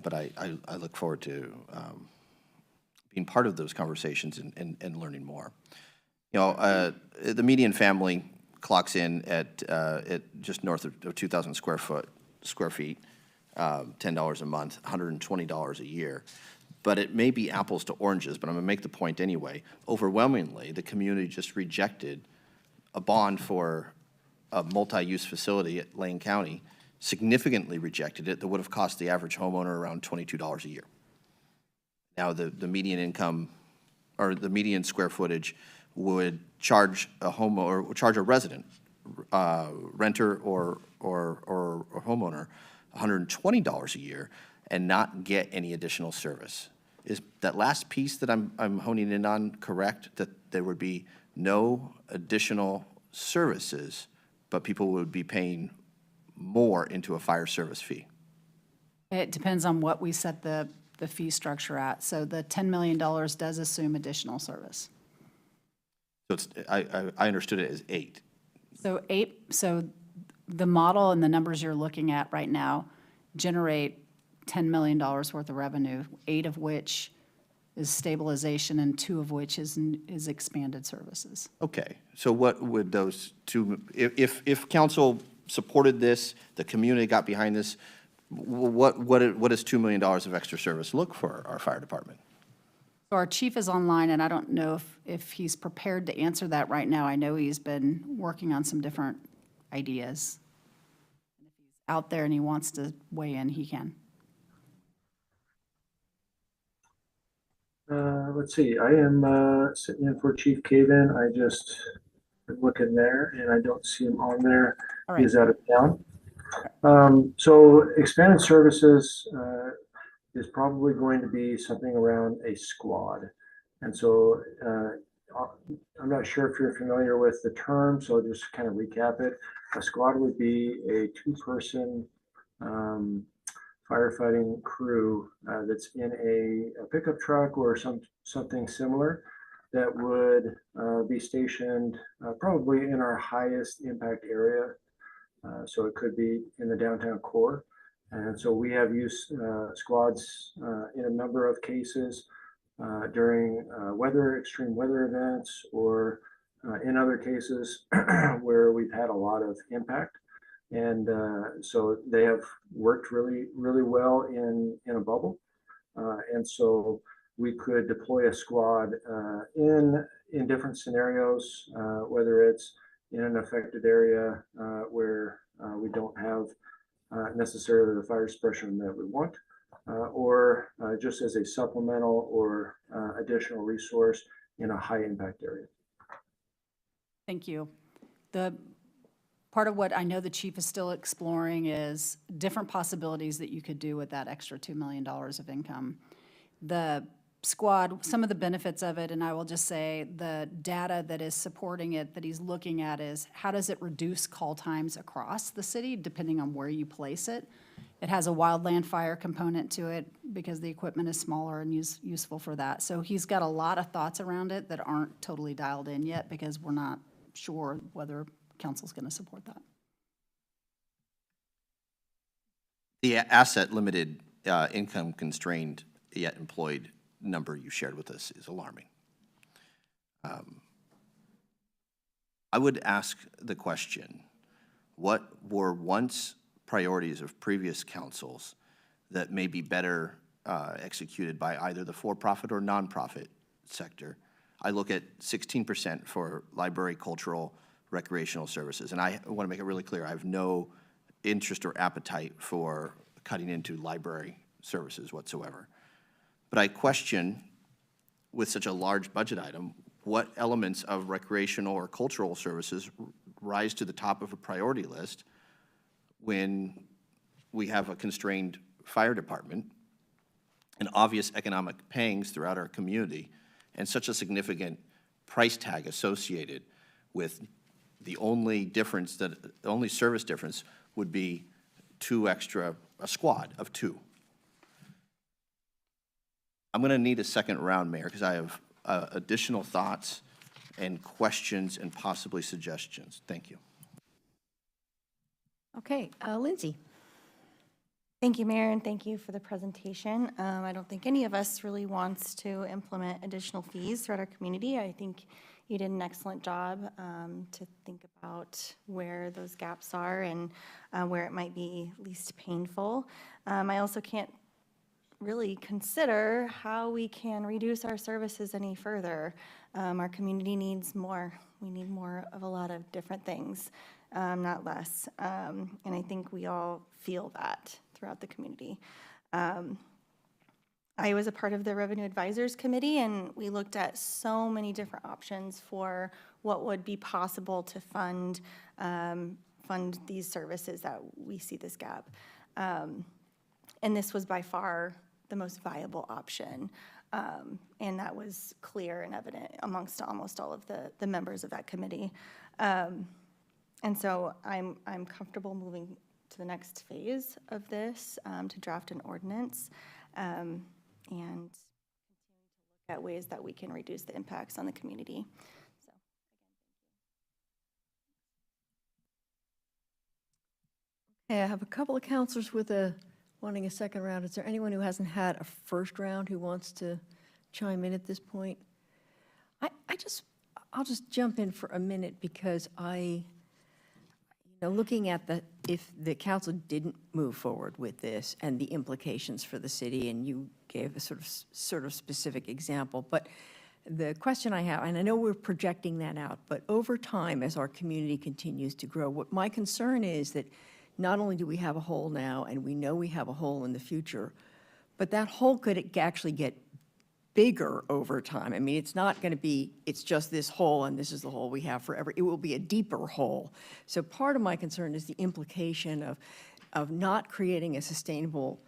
Speaker 5: but I look forward to being part of those conversations and learning more. You know, the median family clocks in at just north of 2,000 square feet, $10 a month, $120 a year. But it may be apples to oranges, but I'm going to make the point anyway. Overwhelmingly, the community just rejected a bond for a multi-use facility at Lane County, significantly rejected it, that would have cost the average homeowner around $22 a year. Now, the median income, or the median square footage, would charge a homeowner, or charge a resident, renter or homeowner, $120 a year and not get any additional service. Is that last piece that I'm honing in on correct, that there would be no additional services, but people would be paying more into a fire service fee?
Speaker 2: It depends on what we set the fee structure at. So the $10 million does assume additional service.
Speaker 5: So it's, I understood it as 8.
Speaker 2: So the model and the numbers you're looking at right now generate $10 million worth of revenue, 8 of which is stabilization and 2 of which is expanded services.
Speaker 5: Okay, so what would those two, if council supported this, the community got behind this, what does $2 million of extra service look for our fire department?
Speaker 2: So our chief is online, and I don't know if he's prepared to answer that right now. I know he's been working on some different ideas. If he's out there and he wants to weigh in, he can.
Speaker 9: Let's see, I am sitting in for Chief Caven. I just been looking there and I don't see him on there.
Speaker 2: All right.
Speaker 9: He's out of town. So expanded services is probably going to be something around a squad. And so I'm not sure if you're familiar with the term, so I'll just kind of recap it. A squad would be a 2-person firefighting crew that's in a pickup truck or something similar that would be stationed probably in our highest impact area. So it could be in the downtown core. And so we have used squads in a number of cases during extreme weather events, or in other cases where we've had a lot of impact. And so they have worked really, really well in a bubble. And so we could deploy a squad in different scenarios, whether it's in an affected area where we don't have necessarily the fire suppression that we want, or just as a supplemental or additional resource in a high impact area.
Speaker 2: Thank you. The part of what I know the chief is still exploring is different possibilities that you could do with that extra $2 million of income. The squad, some of the benefits of it, and I will just say the data that is supporting it, that he's looking at, is how does it reduce call times across the city depending on where you place it. It has a wildland fire component to it because the equipment is smaller and useful for that. So he's got a lot of thoughts around it that aren't totally dialed in yet because we're not sure whether council's going to support that.
Speaker 5: The asset limited, income constrained yet employed number you shared with us is alarming. I would ask the question, what were once priorities of previous councils that may be better executed by either the for-profit or nonprofit sector? I look at 16% for library, cultural, recreational services, and I want to make it really clear, I have no interest or appetite for cutting into library services whatsoever. But I question, with such a large budget item, what elements of recreational or cultural services rise to the top of a priority list when we have a constrained fire department and obvious economic pangs throughout our community, and such a significant price tag associated with the only difference the only service difference would be a squad of 2. I'm going to need a second round, Mayor, because I have additional thoughts and questions and possibly suggestions. Thank you.
Speaker 1: Okay, Lindsay.
Speaker 10: Thank you, Mayor, and thank you for the presentation. I don't think any of us really wants to implement additional fees throughout our community. I think you did an excellent job to think about where those gaps are and where it might be least painful. I also can't really consider how we can reduce our services any further. Our community needs more. We need more of a lot of different things, not less. And I think we all feel that throughout the community. I was a part of the Revenue Advisors Committee, and we looked at so many different options for what would be possible to fund these services that we see this gap. And this was by far the most viable option. And that was clear and evident amongst almost all of the members of that committee. And so I'm comfortable moving to the next phase of this, to draft an ordinance, and continue to look at ways that we can reduce the impacts on the community. So,
Speaker 1: Okay, I have a couple of counselors wanting a second round. Is there anyone who hasn't had a first round who wants to chime in at this point? I'll just jump in for a minute because looking at if the council didn't move forward with this and the implications for the city, and you gave a sort of specific example, but the question I have, and I know we're projecting that out, but over time, as our community continues to grow, what my concern is that not only do we have a hole now, and we know we have a hole in the future, but that hole could actually get bigger over time. I mean, it's not going to be, it's just this hole and this is the hole we have forever. It will be a deeper hole. So part of my concern is the implication of not creating a sustainable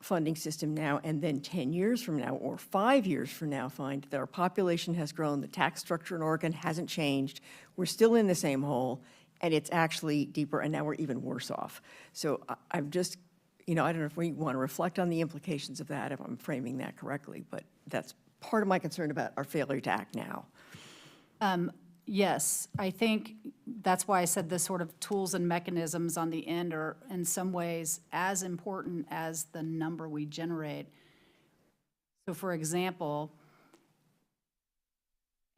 Speaker 1: funding system now and then 10 years from now or 5 years from now find that our population has grown, the tax structure in Oregon hasn't changed, we're still in the same hole, and it's actually deeper, and now we're even worse off. So I'm just, I don't know if we want to reflect on the implications of that, if I'm framing that correctly, but that's part of my concern about our failure to act now.
Speaker 2: Yes, I think that's why I said the sort of tools and mechanisms on the end are in some ways as important as the number we generate. So for example,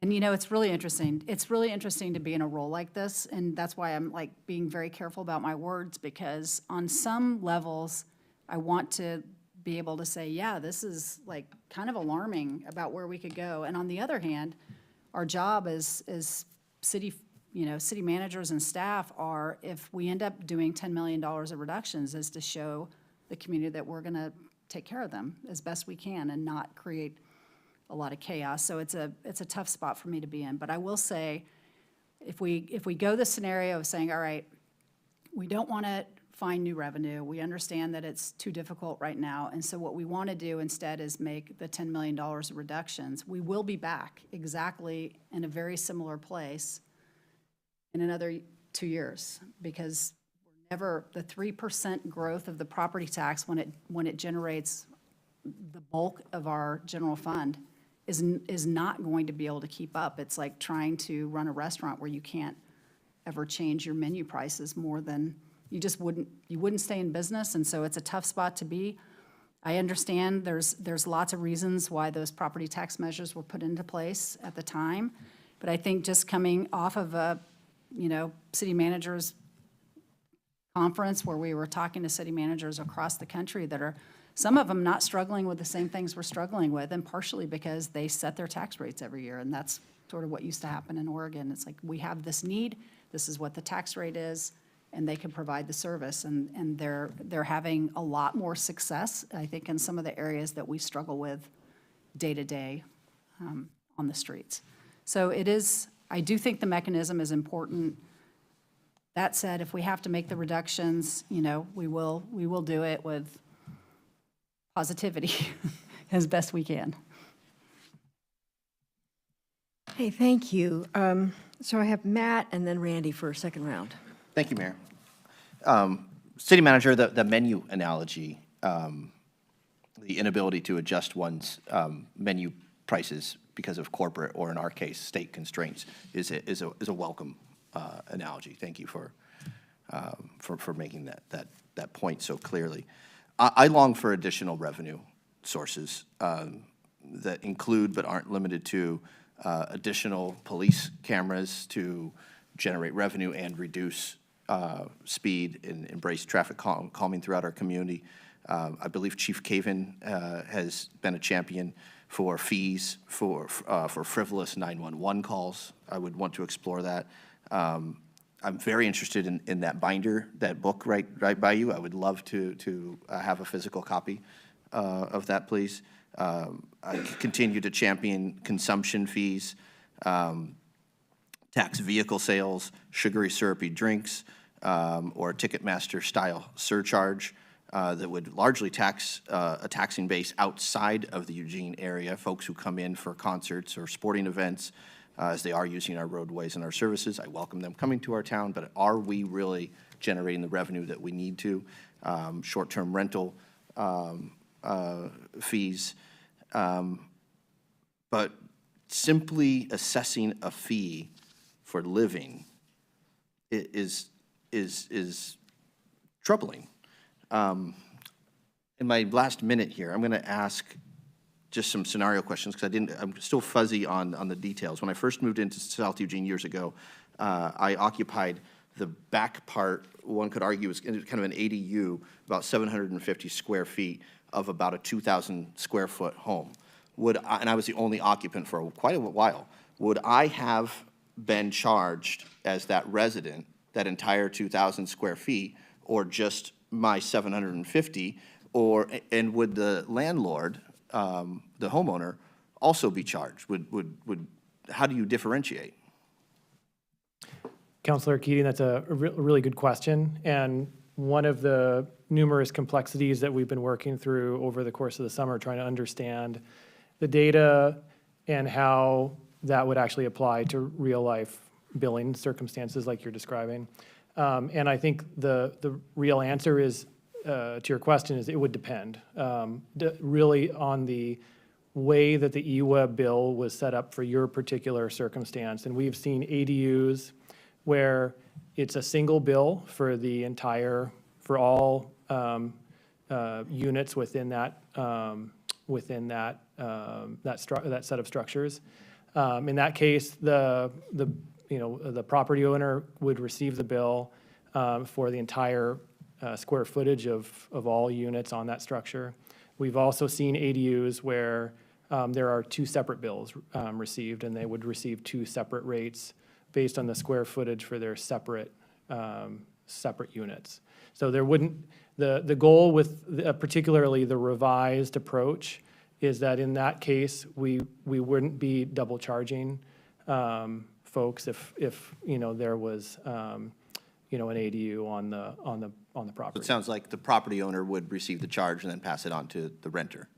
Speaker 2: and it's really interesting. It's really interesting to be in a role like this, and that's why I'm being very careful about my words, because on some levels, I want to be able to say, yeah, this is kind of alarming about where we could go. And on the other hand, our job as city managers and staff are, if we end up doing $10 million of reductions, is to show the community that we're going to take care of them as best we can and not create a lot of chaos. So it's a tough spot for me to be in. But I will say, if we go the scenario of saying, all right, we don't want to find new revenue. We understand that it's too difficult right now. And so what we want to do instead is make the $10 million of reductions. We will be back exactly in a very similar place in another 2 years, because the 3% growth of the property tax when it generates the bulk of our general fund is not going to be able to keep up. It's like trying to run a restaurant where you can't ever change your menu prices more than you wouldn't stay in business, and so it's a tough spot to be. I understand there's lots of reasons why those property tax measures were put into place at the time, but I think just coming off of a city managers conference where we were talking to city managers across the country that are, some of them not struggling with the same things we're struggling with, and partially because they set their tax rates every year, and that's sort of what used to happen in Oregon. It's like, we have this need, this is what the tax rate is, and they can provide the service, and they're having a lot more success, I think, in some of the areas that we struggle with day-to-day on the streets. So it is, I do think the mechanism is important. That said, if we have to make the reductions, you know, we will do it with positivity as best we can.
Speaker 1: Hey, thank you. So I have Matt and then Randy for a second round.
Speaker 5: Thank you, Mayor. City Manager, the menu analogy, the inability to adjust one's menu prices because of corporate, or in our case, state constraints, is a welcome analogy. Thank you for making that point so clearly. I long for additional revenue sources that include but aren't limited to additional police cameras to generate revenue and reduce speed and embrace traffic calming throughout our community. I believe Chief Caven has been a champion for fees for frivolous 911 calls. I would want to explore that. I'm very interested in that binder, that book right by you. I would love to have a physical copy of that, please. I continue to champion consumption fees, tax vehicle sales, sugary syrupy drinks, or a Ticketmaster style surcharge that would largely tax a taxing base outside of the Eugene area, folks who come in for concerts or sporting events, as they are using our roadways and our services. I welcome them coming to our town, but are we really generating the revenue that we need to? Short-term rental fees, but simply assessing a fee for living is troubling. In my last minute here, I'm going to ask just some scenario questions because I'm still fuzzy on the details. When I first moved into South Eugene years ago, I occupied the back part, one could argue is kind of an ADU, about 750 square feet of about a 2,000 square foot home. And I was the only occupant for quite a while. Would I have been charged as that resident, that entire 2,000 square feet, or just my 750, and would the landlord, the homeowner, also be charged? How do you differentiate?
Speaker 4: Councilor Keating, that's a really good question. And one of the numerous complexities that we've been working through over the course of the summer, trying to understand the data and how that would actually apply to real life billing circumstances like you're describing. And I think the real answer is, to your question, is it would depend really on the way that the EWEB bill was set up for your particular circumstance. And we've seen ADUs where it's a single bill for the entire, for all units within that set of structures. In that case, the property owner would receive the bill for the entire square footage of all units on that structure. We've also seen ADUs where there are two separate bills received, and they would receive two separate rates based on the square footage for their separate units. So there wouldn't, the goal with particularly the revised approach is that in that case, we wouldn't be double charging folks if there was an ADU on the property.
Speaker 5: It sounds like the property owner would receive the charge and then pass it on to the renter.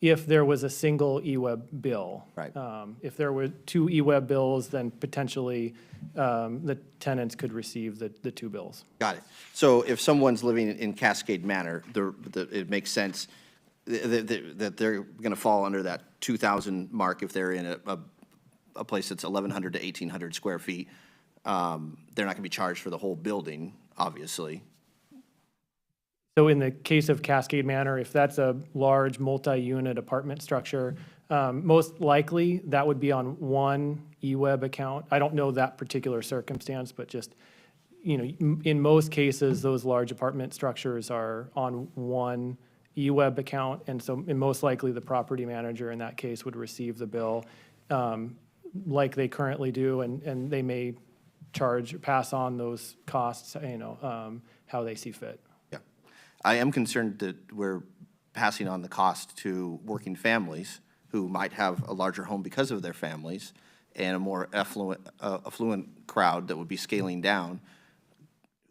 Speaker 4: If there was a single EWEB bill.
Speaker 5: Right.
Speaker 4: If there were two EWEB bills, then potentially the tenants could receive the two bills.
Speaker 5: Got it. So if someone's living in Cascade Manor, it makes sense that they're going to fall under that 2,000 mark if they're in a place that's 1,100 to 1,800 square feet. They're not going to be charged for the whole building, obviously.
Speaker 4: So in the case of Cascade Manor, if that's a large multi-unit apartment structure, most likely that would be on one EWEB account. I don't know that particular circumstance, but just, in most cases, those large apartment structures are on one EWEB account. And so most likely the property manager in that case would receive the bill like they currently do, and they may pass on those costs, how they see fit.
Speaker 5: I am concerned that we're passing on the cost to working families who might have a larger home because of their families, and a more affluent crowd that would be scaling down,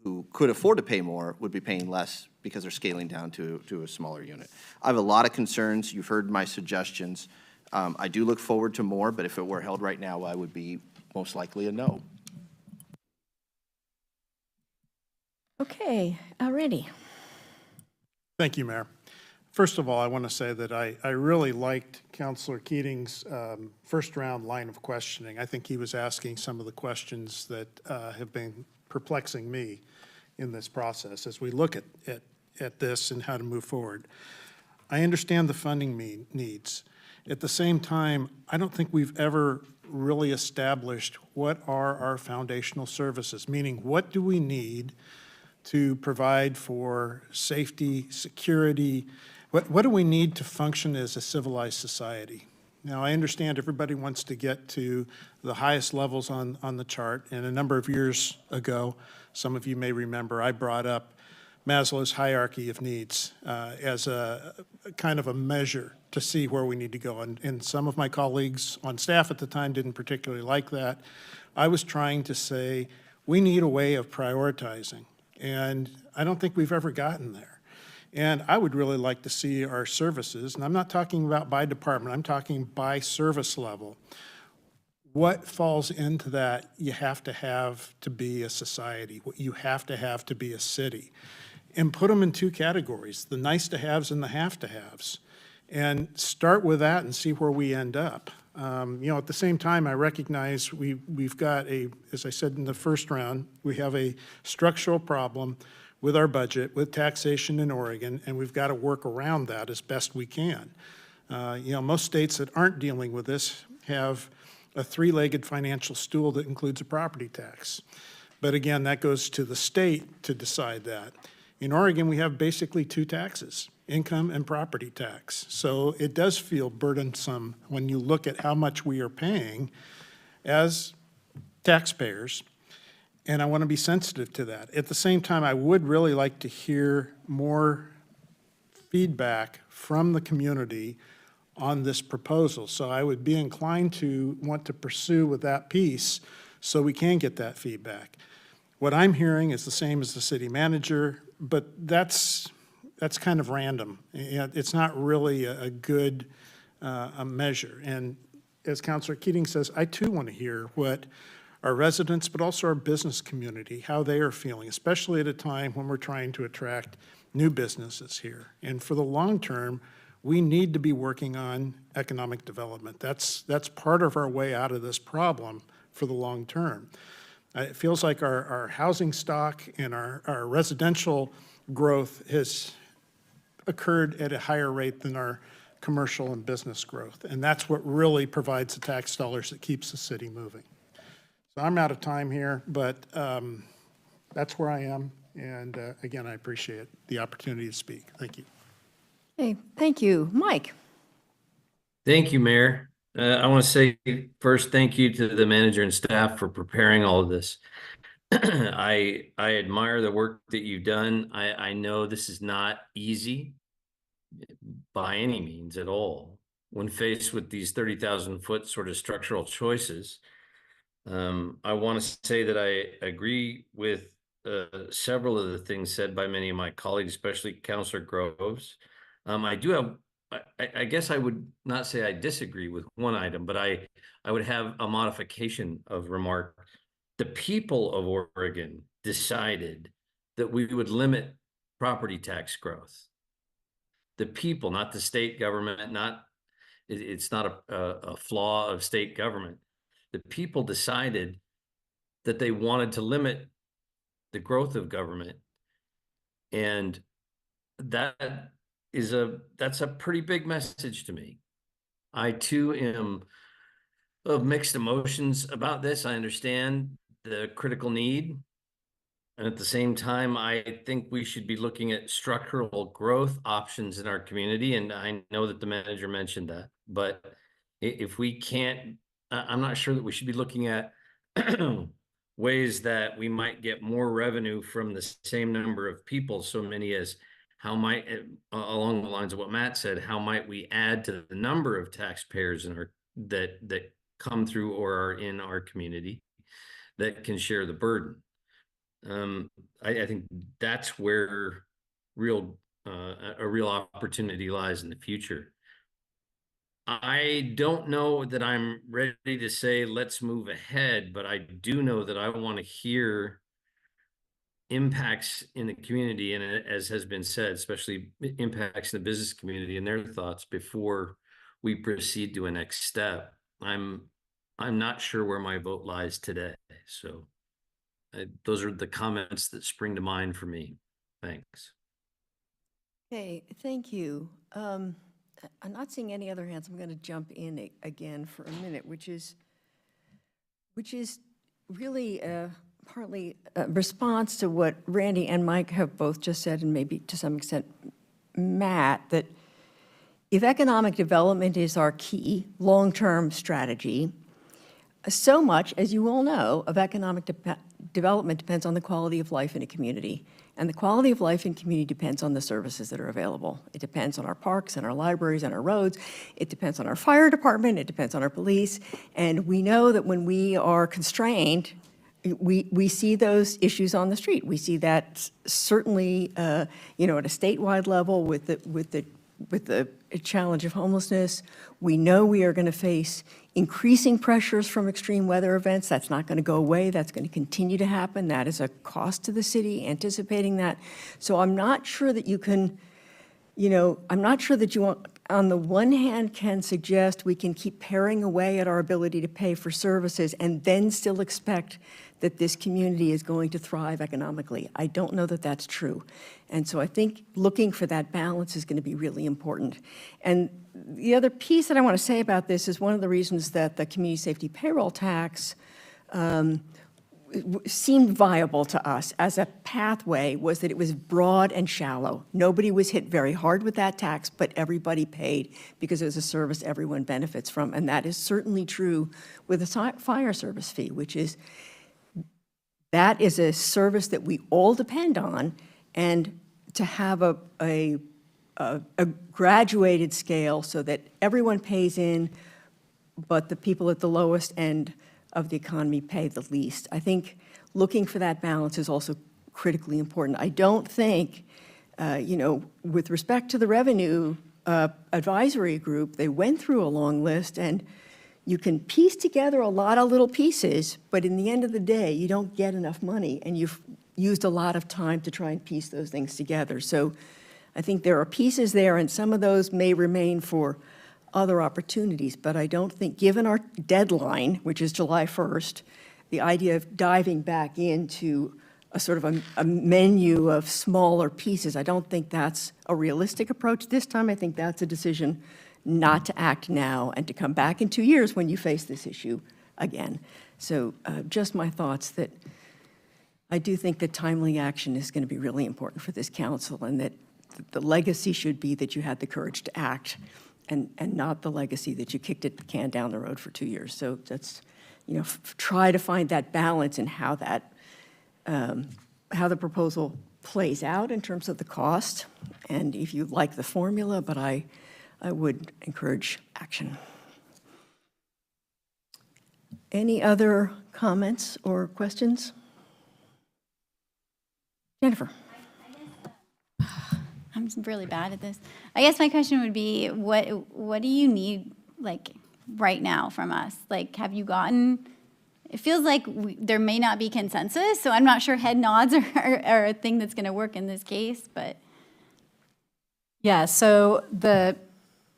Speaker 5: who could afford to pay more, would be paying less because they're scaling down to a smaller unit. I have a lot of concerns. You've heard my suggestions. I do look forward to more, but if it were held right now, I would be most likely a no.
Speaker 1: Okay, Randy.
Speaker 7: Thank you, Mayor. First of all, I want to say that I really liked Counselor Keating's first round line of questioning. I think he was asking some of the questions that have been perplexing me in this process as we look at this and how to move forward. I understand the funding needs. At the same time, I don't think we've ever really established what are our foundational services, meaning what do we need to provide for safety, security? What do we need to function as a civilized society? Now, I understand everybody wants to get to the highest levels on the chart, and a number of years ago, some of you may remember, I brought up Maslow's hierarchy of needs as a kind of a measure to see where we need to go. And some of my colleagues on staff at the time didn't particularly like that. I was trying to say, we need a way of prioritizing. And I don't think we've ever gotten there. And I would really like to see our services, and I'm not talking about by department, I'm talking by service level. What falls into that you have to be a society, what you have to be a city. And put them in two categories, the nice to haves and the have to haves. And start with that and see where we end up. At the same time, I recognize we've got as I said in the first round, we have a structural problem with our budget, with taxation in Oregon, and we've got to work around that as best we can. Most states that aren't dealing with this have a three-legged financial stool that includes a property tax. But again, that goes to the state to decide that. In Oregon, we have basically two taxes, income and property tax. So it does feel burdensome when you look at how much we are paying as taxpayers, and I want to be sensitive to that. At the same time, I would really like to hear more feedback from the community on this proposal. So I would be inclined to want to pursue with that piece so we can get that feedback. What I'm hearing is the same as the city manager, but that's kind of random. It's not really a good a measure. And as Councilor Keating says, I too want to hear what our residents, but also our business community, how they are feeling, especially at a time when we're trying to attract new businesses here. And for the long term, we need to be working on economic development. That's part of our way out of this problem for the long term. It feels like our housing stock and our residential growth has occurred at a higher rate than our commercial and business growth. And that's what really provides the tax dollars that keeps the city moving. So I'm out of time here, but that's where I am. And again, I appreciate the opportunity to speak. Thank you.
Speaker 1: Okay, thank you. Mike?
Speaker 11: Thank you, Mayor. I want to say first, thank you to the manager and staff for preparing all of this. I admire the work that you've done. I know this is not easy by any means at all. When faced with these 30,000-foot sort of structural choices, I want to say that I agree with several of the things said by many of my colleagues, especially Councilor Groves. I guess I would not say I disagree with one item, but I would have a modification of remark. The people of Oregon decided that we would limit property tax growth. The people, not the state government, it's not a flaw of state government. The people decided that they wanted to limit the growth of government. And that's a pretty big message to me. I too am of mixed emotions about this. I understand the critical need. And at the same time, I think we should be looking at structural growth options in our community. And I know that the manager mentioned that, but if we can't, I'm not sure that we should be looking at ways that we might get more revenue from the same number of people, so many as how might, along the lines of what Matt said, how might we add to the number of taxpayers in our, that come through or are in our community that can share the burden? I think that's where a real opportunity lies in the future. I don't know that I'm ready to say, let's move ahead, but I do know that I want to hear impacts in the community, and as has been said, especially impacts in the business community and their thoughts before we proceed to a next step. I'm not sure where my vote lies today. So those are the comments that spring to mind for me. Thanks.
Speaker 1: Okay, thank you. I'm not seeing any other hands. I'm going to jump in again for a minute, which is really partly a response to what Randy and Mike have both just said, and maybe to some extent Matt, that if economic development is our key long-term strategy, so much, as you all know, of economic development depends on the quality of life in a community. And the quality of life in community depends on the services that are available. It depends on our parks and our libraries and our roads. It depends on our fire department. It depends on our police. And we know that when we are constrained, we see those issues on the street. We see that certainly, at a statewide level with the challenge of homelessness. We know we are going to face increasing pressures from extreme weather events. That's not going to go away. That's going to continue to happen. That is a cost to the city, anticipating that. So I'm not sure that you can, I'm not sure that you, on the one hand, can suggest we can keep paring away at our ability to pay for services and then still expect that this community is going to thrive economically. I don't know that that's true. And so I think looking for that balance is going to be really important. And the other piece that I want to say about this is one of the reasons that the community safety payroll tax seemed viable to us as a pathway was that it was broad and shallow. Nobody was hit very hard with that tax, but everybody paid because it was a service everyone benefits from. And that is certainly true with the fire service fee, which is that is a service that we all depend on, and to have a graduated scale so that everyone pays in, but the people at the lowest end of the economy pay the least. I think looking for that balance is also critically important. I don't think, with respect to the revenue advisory group, they went through a long list, and you can piece together a lot of little pieces, but in the end of the day, you don't get enough money, and you've used a lot of time to try and piece those things together. So I think there are pieces there, and some of those may remain for other opportunities, but I don't think, given our deadline, which is July 1st, the idea of diving back into a sort of a menu of smaller pieces, I don't think that's a realistic approach this time. I think that's a decision not to act now and to come back in 2 years when you face this issue again. So just my thoughts that I do think that timely action is going to be really important for this council, and that the legacy should be that you had the courage to act, and not the legacy that you kicked the can down the road for 2 years. So that's, try to find that balance in how that, how the proposal plays out in terms of the cost, and if you like the formula, but I would encourage action. Any other comments or questions? Jennifer.
Speaker 8: I'm really bad at this. I guess my question would be, what do you need, right now from us? Have you gotten, it feels like there may not be consensus, so I'm not sure head nods are a thing that's going to work in this case, but.
Speaker 2: Yeah, so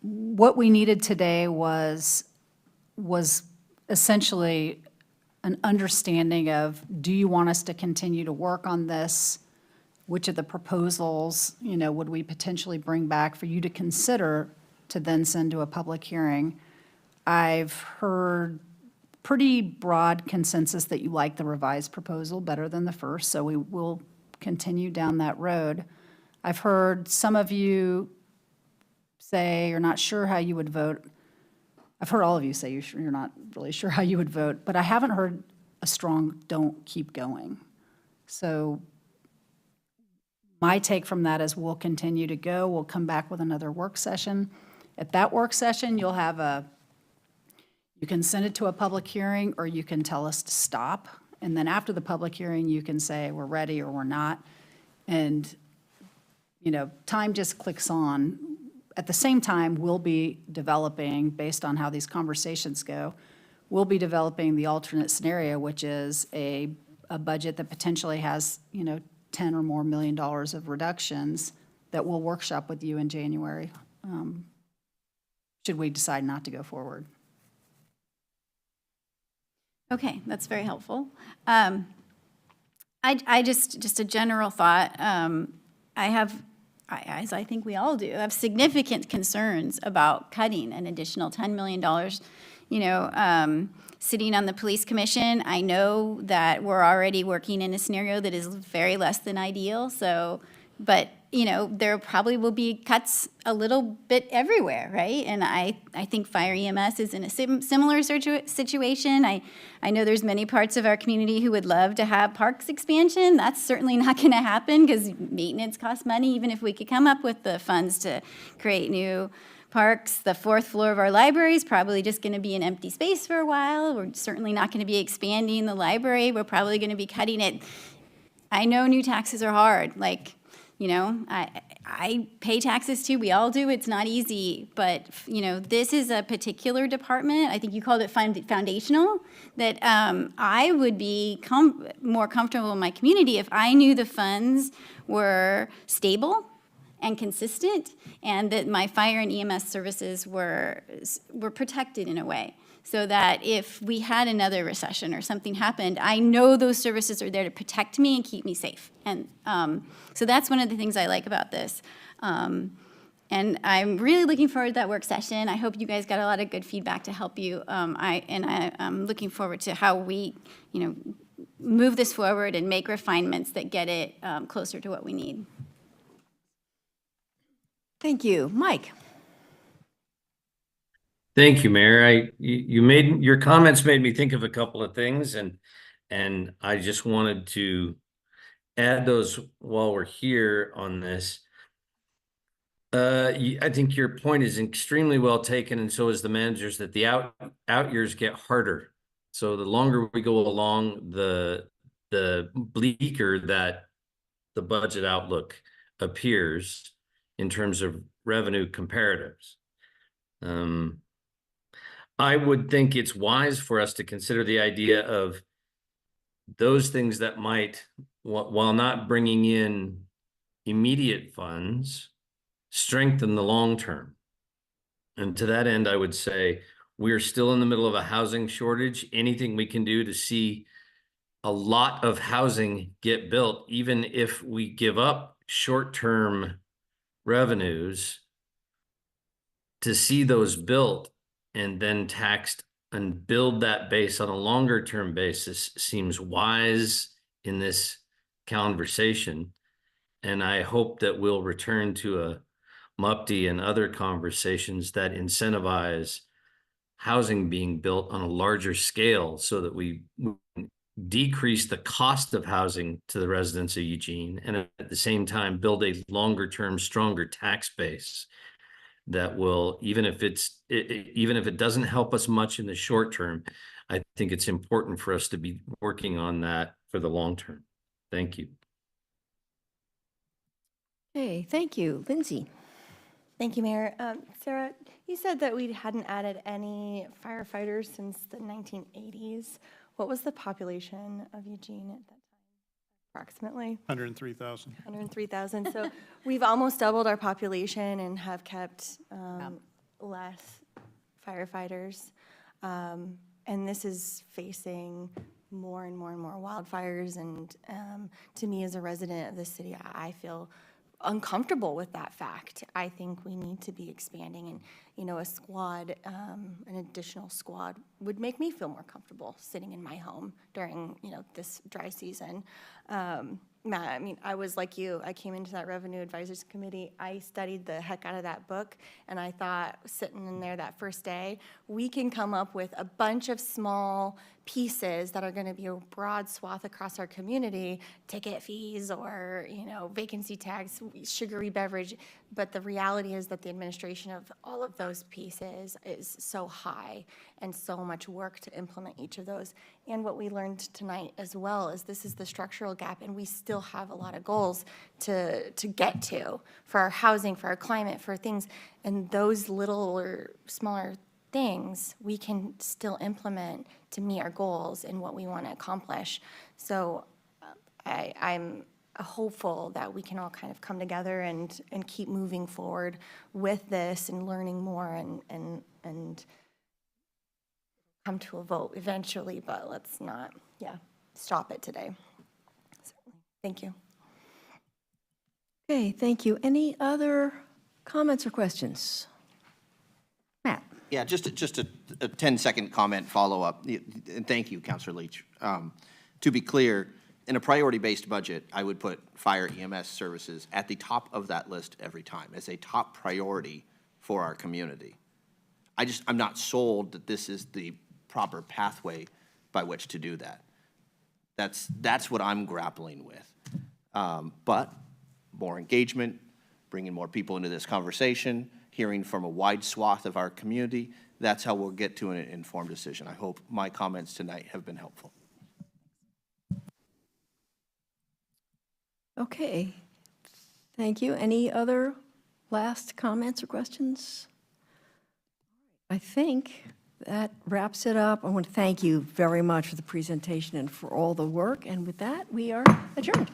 Speaker 2: what we needed today was essentially an understanding of, do you want us to continue to work on this? Which of the proposals, would we potentially bring back for you to consider to then send to a public hearing? I've heard pretty broad consensus that you like the revised proposal better than the first, so we will continue down that road. I've heard some of you say you're not sure how you would vote. I've heard all of you say you're not really sure how you would vote, but I haven't heard a strong don't keep going. So My take from that is we'll continue to go. We'll come back with another work session. At that work session, you'll have you can send it to a public hearing, or you can tell us to stop. And then after the public hearing, you can say we're ready or we're not. And, time just clicks on. At the same time, we'll be developing, based on how these conversations go, we'll be developing the alternate scenario, which is a budget that potentially has, $10 or more million of reductions that we'll workshop with you in January, should we decide not to go forward.
Speaker 8: Okay, that's very helpful. I just a general thought. As I think we all do, have significant concerns about cutting an additional $10 million. Sitting on the police commission, I know that we're already working in a scenario that is very less than ideal. So, but there probably will be cuts a little bit everywhere, right? And I think Fire EMS is in a similar situation. I know there's many parts of our community who would love to have parks expansion. That's certainly not going to happen because maintenance costs money, even if we could come up with the funds to create new parks. The fourth floor of our library is probably just going to be an empty space for a while. We're certainly not going to be expanding the library. We're probably going to be cutting it. I know new taxes are hard. I pay taxes too. We all do. It's not easy. But, this is a particular department. I think you called it foundational, that I would be more comfortable in my community if I knew the funds were stable and consistent, and that my fire and EMS services were protected in a way, so that if we had another recession or something happened, I know those services are there to protect me and keep me safe. And so that's one of the things I like about this. And I'm really looking forward to that work session. I hope you guys got a lot of good feedback to help you. I'm looking forward to how we, move this forward and make refinements that get it closer to what we need.
Speaker 1: Thank you. Mike?
Speaker 11: Thank you, Mayor. Your comments made me think of a couple of things, and I just wanted to add those while we're here on this. I think your point is extremely well taken, and so is the managers, that the out years get harder. So the longer we go along, the bleaker that the budget outlook appears in terms of revenue comparatives. I would think it's wise for us to consider the idea of those things that might, while not bringing in immediate funds, strengthen the long term. And to that end, I would say we're still in the middle of a housing shortage. Anything we can do to see a lot of housing get built, even if we give up short-term revenues, to see those built and then taxed and build that base on a longer term basis seems wise in this conversation. And I hope that we'll return to a MUPTI and other conversations that incentivize housing being built on a larger scale, so that we decrease the cost of housing to the residents of Eugene, and at the same time build a longer term, stronger tax base that will, even if it doesn't help us much in the short term, I think it's important for us to be working on that for the long term. Thank you.
Speaker 1: Hey, thank you. Lindsay?
Speaker 10: Thank you, Mayor. Sarah, you said that we hadn't added any firefighters since the 1980s. What was the population of Eugene at that time, approximately?
Speaker 7: 103,000.
Speaker 10: 103,000. So we've almost doubled our population and have kept less firefighters. And this is facing more and more and more wildfires. And to me, as a resident of the city, I feel uncomfortable with that fact. I think we need to be expanding, and a squad, an additional squad would make me feel more comfortable sitting in my home during this dry season. Matt, I mean, I was like you. I came into that Revenue Advisors Committee. I studied the heck out of that book, and I thought, sitting in there that first day, we can come up with a bunch of small pieces that are going to be a broad swath across our community, ticket fees or, vacancy tags, sugary beverage. But the reality is that the administration of all of those pieces is so high and so much work to implement each of those. And what we learned tonight as well is this is the structural gap, and we still have a lot of goals to get to for our housing, for our climate, for things. And those little or smaller things we can still implement to meet our goals and what we want to accomplish. So I'm hopeful that we can all kind of come together and keep moving forward with this and learning more and come to a vote eventually, but let's not, stop it today. Certainly. Thank you.
Speaker 1: Okay, thank you. Any other comments or questions? Matt?
Speaker 5: Yeah, just a 10-second comment follow-up, and thank you, Counselor Leach. To be clear, in a priority-based budget, I would put fire EMS services at the top of that list every time as a top priority for our community. I'm not sold that this is the proper pathway by which to do that. That's what I'm grappling with. But more engagement, bringing more people into this conversation, hearing from a wide swath of our community, that's how we'll get to an informed decision. I hope my comments tonight have been helpful.
Speaker 1: Okay, thank you. Any other last comments or questions? I think that wraps it up. I want to thank you very much for the presentation and for all the work. And with that, we are adjourned.